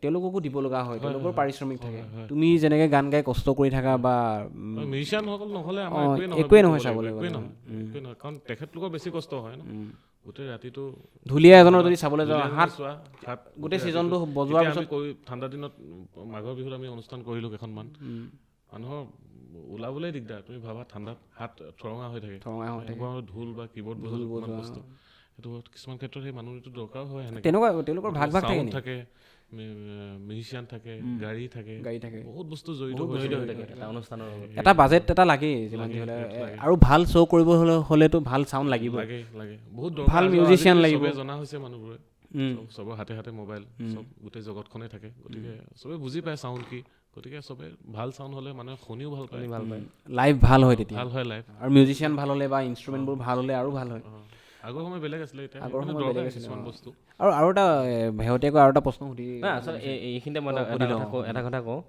তেওঁলোককো দিব লগা হয় তেওঁলোকৰ পাৰিশ্ৰমিক থাকে তুমি যেনেকৈ গান গাই কষ্ট কৰি থাকা বা মিউজিচিয়ানসকল নহ'লে আমাৰ একোৱেই নহয় চাবলৈ একোৱেই নহয় কাৰণ তেখেতলোকৰ বেছি কষ্ট হয় ন গোটেই ৰাতিটো ঢুলীয়া এজনৰ যদি চাবলৈ যাওঁ হাত হাত গোটেই ছিজনটো বজোৱাৰ পিছত ঠাণ্ডা দিনত মাঘৰ বিহুত আমি অনুষ্ঠান কৰিলোঁ কেইখনমান মানুহৰ ওলাবলৈ দিগদাৰ তুমি ভাবা ঠাণ্ডাত হাত থৰঙা হৈ থাকে ঢোল বা কীবৰ্ড বজোৱা বস্তু সেইটো কিছুমান ক্ষেত্ৰত সেই মানুহটো দৰকাৰ হয় তেনেকুৱা তেওঁলোকৰ ভাগ ভাগ থাকে মিউজিচিয়ান থাকে গাড়ী থাকে বহুত বস্তু জড়িত হৈ থাকে এটা অনুষ্ঠানৰ এটা বাজেট এটা লাগেই যিমান যি হ'লে আৰু ভাল শ্ব' কৰিব হ'লেতো ভাল চাউণ্ড লাগিব লাগে বহুত ভাল মিউজিচিয়ান লাগিব জনা হৈছে মানুহবোৰে চবৰ হাতে হাতে মোবাইল চব গোটেই জগতখনে থাকে গতিকে চবে বুজি পায় চাউণ্ড কি গতিকে চবে ভাল চাউণ্ড হ'লে মানুহে শুনিও ভাল পায় লাইভ ভাল হয় তেতিয়া ভাল হয় লাইভ আৰু মিউজিচিয়ান ভাল হ'লে বা ইনষ্ট্ৰুমেণ্টবোৰ ভাল হ'লে আৰু ভাল হয় আগৰ সময় বেলেগ আছিলে এতিয়া আগৰ সময় বেলেগ আছিলে কিছুমান বস্তু আৰু এটা শেহতীয়াকৈ আৰু এটা প্ৰশ্ন সুধি নাই আচলতে এইখিনিতে মই এটা কথা কওঁ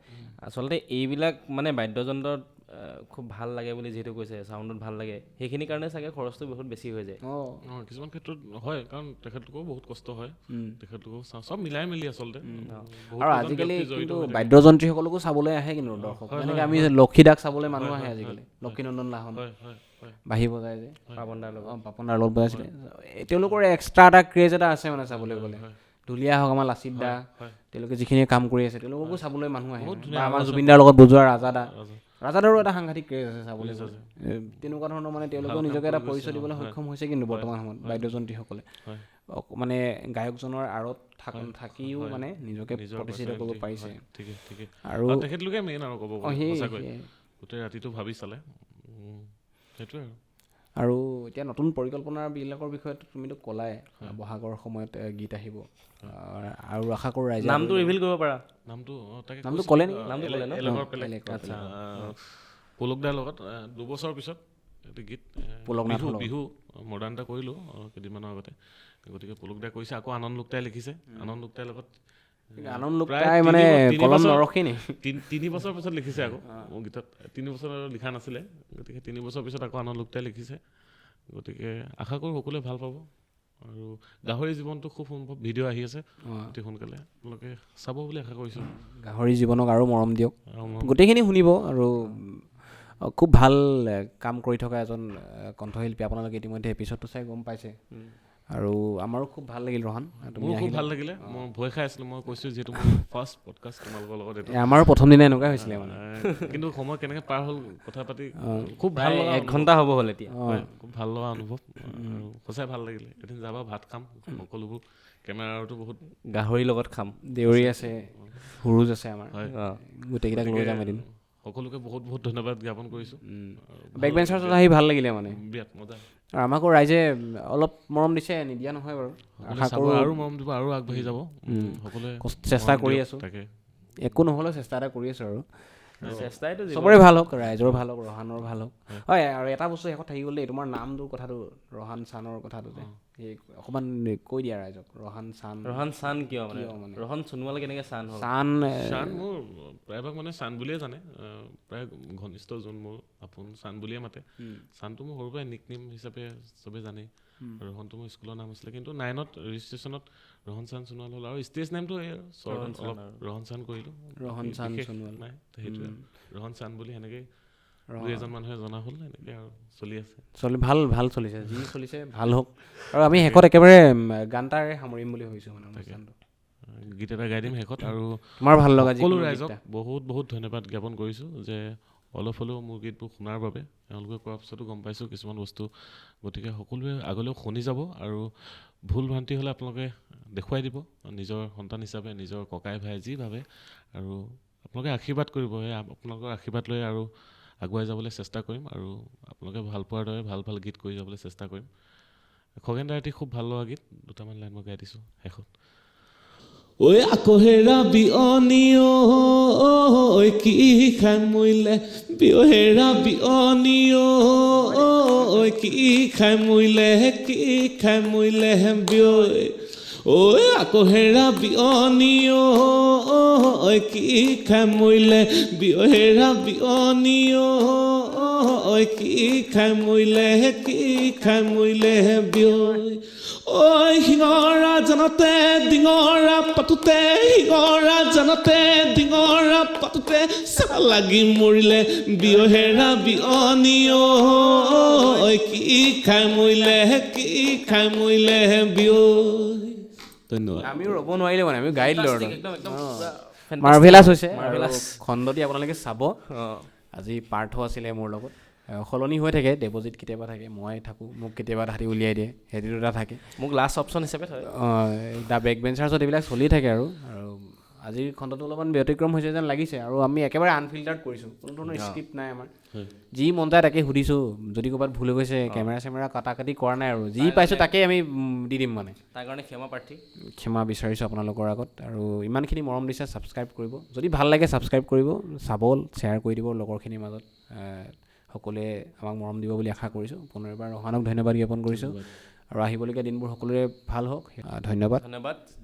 আচলতে এইবিলাক মানে বাদ্যযন্ত্ৰত খুব ভাল লাগে বুলি যিহেতু কৈছে চাউণ্ডত ভাল লাগে সেইখিনি কাৰণে চাগে খৰচটো বহুত বেছি হৈ যায় কিছুমান ক্ষেত্ৰত হয় কাৰণ তেখেতলোকেও বহুত কষ্ট হয় তেখেতলোকেও চব মিলাই মেলি আচলতে আৰু আজিকালি কিন্তু বাদ্যযন্ত্ৰীসকলকো চাবলৈ আহে কিন্তু দৰ্শক যেনেকৈ আমি লক্ষীদাক চাবলৈ মানুহ আহে আজিকালি লক্ষীনন্দন লাহন বাঁহী বজাই যে পাপনদাৰ লগত বজাইছিলে তেওঁলোকৰ এক্সট্ৰা এটা ক্ৰেজ এটা আছে মানে চাবলৈ গ'লে ঢুলীয়া হওক আমাৰ লাচিত দা তেওঁলোকে যিখিনি কাম কৰি আছে তেওঁলোককো চাবলৈ মানুহ আহে বা আমাৰ জুবিনদাৰ লগত বজোৱা ৰাজাদাৰো এটা সাংঘাতিক ক্ৰেজ আছে চাবলৈ তেনেকুৱা ধৰণৰ মানে তেওঁলোকেও নিজকে এটা পৰিচয় দিবলৈ সক্ষম হৈছে কিন্তু বৰ্তমান সময়ত বাদ্যযন্ত্ৰীসকলে মানে গায়কজনৰ আঁৰত থাকিও মানে নিজকে প্ৰতিষ্ঠিত কৰিব পাৰিছে আৰু তেখেতলোকে মেইন আৰু ক'ব গোটেই ৰাতিটো ভাবি চালে সেইটোৱে আৰু এতিয়া নতুন পৰিকল্পনাবিলাকৰ বিষয়ে তুমিতো ক'লাই বহাগৰ সময়ত গীত আহিব আৰু আশা কৰোঁ ৰাইজে নামটো ৰিভিল কৰিব পাৰা নামটো ক'লে পুলকদাৰ লগত 2 বছৰৰ পিছত এইটো গীত বিহু মডাৰ্ণ এটা কৰিলোঁ কেইদিনমানৰ আগতে গতিকে পুলকদাই কৰিছে আকৌ আনন্দ লোকটাই লিখিছে আনন্দ লোকটাইৰ লগত 3 বছৰ পিছত লিখিছে আকৌ মোৰ গীতত 3 বছৰ লিখা নাছিলে গতিকে 3 বছৰ পিছত আকৌ আনন্দ লোকটাই লিখিছে গতিকে আশা কৰোঁ সকলোৱে ভাল পাব আৰু গাহৰি জীৱনটো খুব সম্ভৱ ভিডিঅ' আহি আছে অতি সোনকালে আপোনালোকে চাব বুলি আশা কৰিছোঁ গাহৰি জীৱনক আৰু মৰম দিয়ক গোটেইখিনি শুনিব আৰু খুব ভাল কাম কৰি থকা এজন কণ্ঠশিল্পী আপোনালোকে ইতিমধ্যে এপিছডটো চাই গম পাইছে আৰু আমাৰো খুব ভাল লাগিল ৰহান তুমি মোৰ খুব আহিলা। ভাল লাগিলে মই ভয় খাই আছিলোঁ মই কৈছোঁ যিহেতু মোৰ ফাৰ্ষ্ট পডকাষ্ট তোমালোকৰ লগত এইটো আমাৰো প্ৰথম দিনা এনেকুৱা হৈছিলে মানে কিন্তু সময় কেনেকৈ পাৰ হ'ল কথা পাতি খুব ভাল প্ৰায় লগা 1 ঘণ্টা হ'ব হ'ল এতিয়া হয়, খুব ভাল লগা অনুভৱ আৰু সঁচাই ভাল লাগিলে এদিন যাবা ভাত খাম সকলোবোৰ কেমেৰাটো বহুত গাহৰিৰ লগত খাম দেউৰী আছে সুৰুজ আছে আমাৰ হয় গোটেইকেইটাক লৈ যাম এদিন সকলোকে বহুত বহুত ধন্যবাদ জ্ঞাপন কৰিছোঁ বেক বেঞ্চাৰ্ছত আহি ভাল লাগিলে মানে বিৰাট মজা আৰু আমাকো ৰাইজে অলপ মৰম দিছে নিদিয়া নহয় বাৰু আশা চাব কৰোঁ আৰু মৰম দিব আৰু আগবাঢ়ি যাব সকলোৱে চেষ্টা মৰম কৰি দিয়ক, আছোঁ তাকে একো নহ'লেও চেষ্টা এটা কৰি আছোঁ আৰু চেষ্টাইতো চবৰে ভাল হওক ৰাইজৰ ভাল হওক ৰহানৰ ভাল হওক হয় আৰু এটা বস্তু শেষত থাকি গ'ল দেই তোমাৰ নামটোৰ কথাটো ৰহান চানৰ কথাটো যে এই অকণমান কৈ দিয়া ৰাইজক ৰহান চান ৰহান চান কিয় মানে ৰহান সোণোৱাল কেনেকৈ চান হ'ল চান চান মোৰ প্ৰায়ভাগ মানে চান বুলিয়ে জানে প্ৰায় ঘনিষ্ঠ যোন মোৰ আপোন চান বুলিয়ে মাতে চানটো মোৰ সৰুৰ পৰাই নিক নেম হিচাপে চবেই জানেই ৰহনটো মোৰ স্কুলৰ নাম আছিলে কিন্তু 9ত ৰেজিষ্ট্ৰেশ্যনত ৰহন চান সোণোৱাল হ'ল আৰু ষ্টেজ নেমটো এই আৰু চৰ্টত অলপ ৰহন চান কৰিলোঁ ৰহন চান বিশেষ সোণোৱাল নাই তো সেইটোৱে ৰহন চান বুলি সেনেকেই দুই এজন মানুহে জনা হ'ল এনেকৈ আৰু চলি আছে ভাল চলিছে যি চলিছে ভাল হওক আৰু আমি শেষত একেবাৰে গান এটাৰে সামৰিম বুলি ভাবিছোঁ মানে অনুষ্ঠানটো গীত এটা গাই দিম শেষত আৰু তোমাৰ ভাল লগা সকলো যিকোনো ৰাইজক গীত এটা। বহুত বহুত ধন্যবাদ জ্ঞাপন কৰিছোঁ যে অলপ হ'লেও মোৰ গীতবোৰ শুনাৰ বাবে তেওঁলোকে কোৱাৰ পিছতো গম পাইছোঁ কিছুমান বস্তু গতিকে সকলোৱে আগলৈও শুনি যাব আৰু ভুল ভ্ৰান্তি হ'লে আপোনালোকে দেখুৱাই দিব নিজৰ সন্তান হিচাপে নিজৰ ককাই ভাই যি ভাবে আৰু আপোনালোকে আশীৰ্বাদ কৰিব এই আপোনালোকৰ আশীৰ্বাদ লৈ আৰু আগুৱাই যাবলৈ চেষ্টা কৰিম আৰু আপোনালোকে ভাল পোৱাৰ দৰে ভাল ভাল গীত কৰি যাবলৈ চেষ্টা কৰিম খগেন দাৰ এটি খুব ভাল লগা গীত দুটামান লাইন মই গাই দিছোঁ শেষত ঐ আকৌ হেৰা বিয়নী ঐ কি খাই মৰিলে হেৰা বিয়নী ঐ কি খাই মৰিলে বিয়ৈ ঐ আকৌ হেৰা বিয়নী ঐ কি খাই মৰিলে হেৰা বিয়নী ঐ কি খাই মৰিলে বিয়ৈ ঐ শিঙৰা জানতে ডিঙৰা পাতোতে শিঙৰা জানতে ডিঙৰা পাতোতে চেপা লাগি মৰিলে বিয়হেৰা বিয়নী ঐ কি খাই মৰিলে বিয়ৈ ধন্যবাদ আমিও ৰ'ব নোৱাৰিলোঁ মানে আমি গাই দিলোঁ আৰু একদম মাৰ্ভেলাছ হৈছে Marvelous। খণ্ডটি আপোনালোকে চাব আজি পাৰ্থ আছিলে মোৰ লগত সলনি হৈ থাকে দেৱজিত কেতিয়াবা থাকে মই থাকোঁ মোক কেতিয়াবা তাহাঁতি উলিয়াই দিয়ে সিহঁতি দুটা থাকে মোক লাষ্ট অপশ্যন হিচাপে থয় দ্য বেক বেঞ্চাৰ্ছত এইবিলাক চলি থাকে আৰু আজিৰ খণ্ডটো অলপমান ব্যতিক্ৰম হৈছে যেন লাগিছে আৰু আমি একেবাৰে আনফিল্টাৰ্ড কৰিছোঁ কোনো ধৰণৰ স্ক্ৰিপ্ট নাই আমাৰ যি মন যায় তাকে সুধিছোঁ যদি ক'ৰবাত ভুল হৈ গৈছে কেমেৰা চেমেৰা কাটা কাটি কৰা নাই আৰু যি পাইছোঁ তাকে আমি দি দিম মানে তাৰ কাৰণে ক্ষমা প্ৰাৰ্থী ক্ষমা বিচাৰিছোঁ আপোনালোকৰ আগত আৰু ইমানখিনি মৰম দিছে ছাবস্ক্ৰাইব কৰিব যদি ভাল লাগে ছাবস্ক্ৰাইব কৰিব চাব শ্বেয়াৰ কৰি দিব লগৰখিনিৰ মাজত সকলোৱে আমাক মৰম দিব বুলি আশা কৰিছোঁ পুনৰবাৰ ৰহানক ধন্যবাদ জ্ঞাপন কৰিছোঁ আৰু আহিবলগীয়া দিনবোৰ সকলোৰে ভাল হওক ধন্যবাদ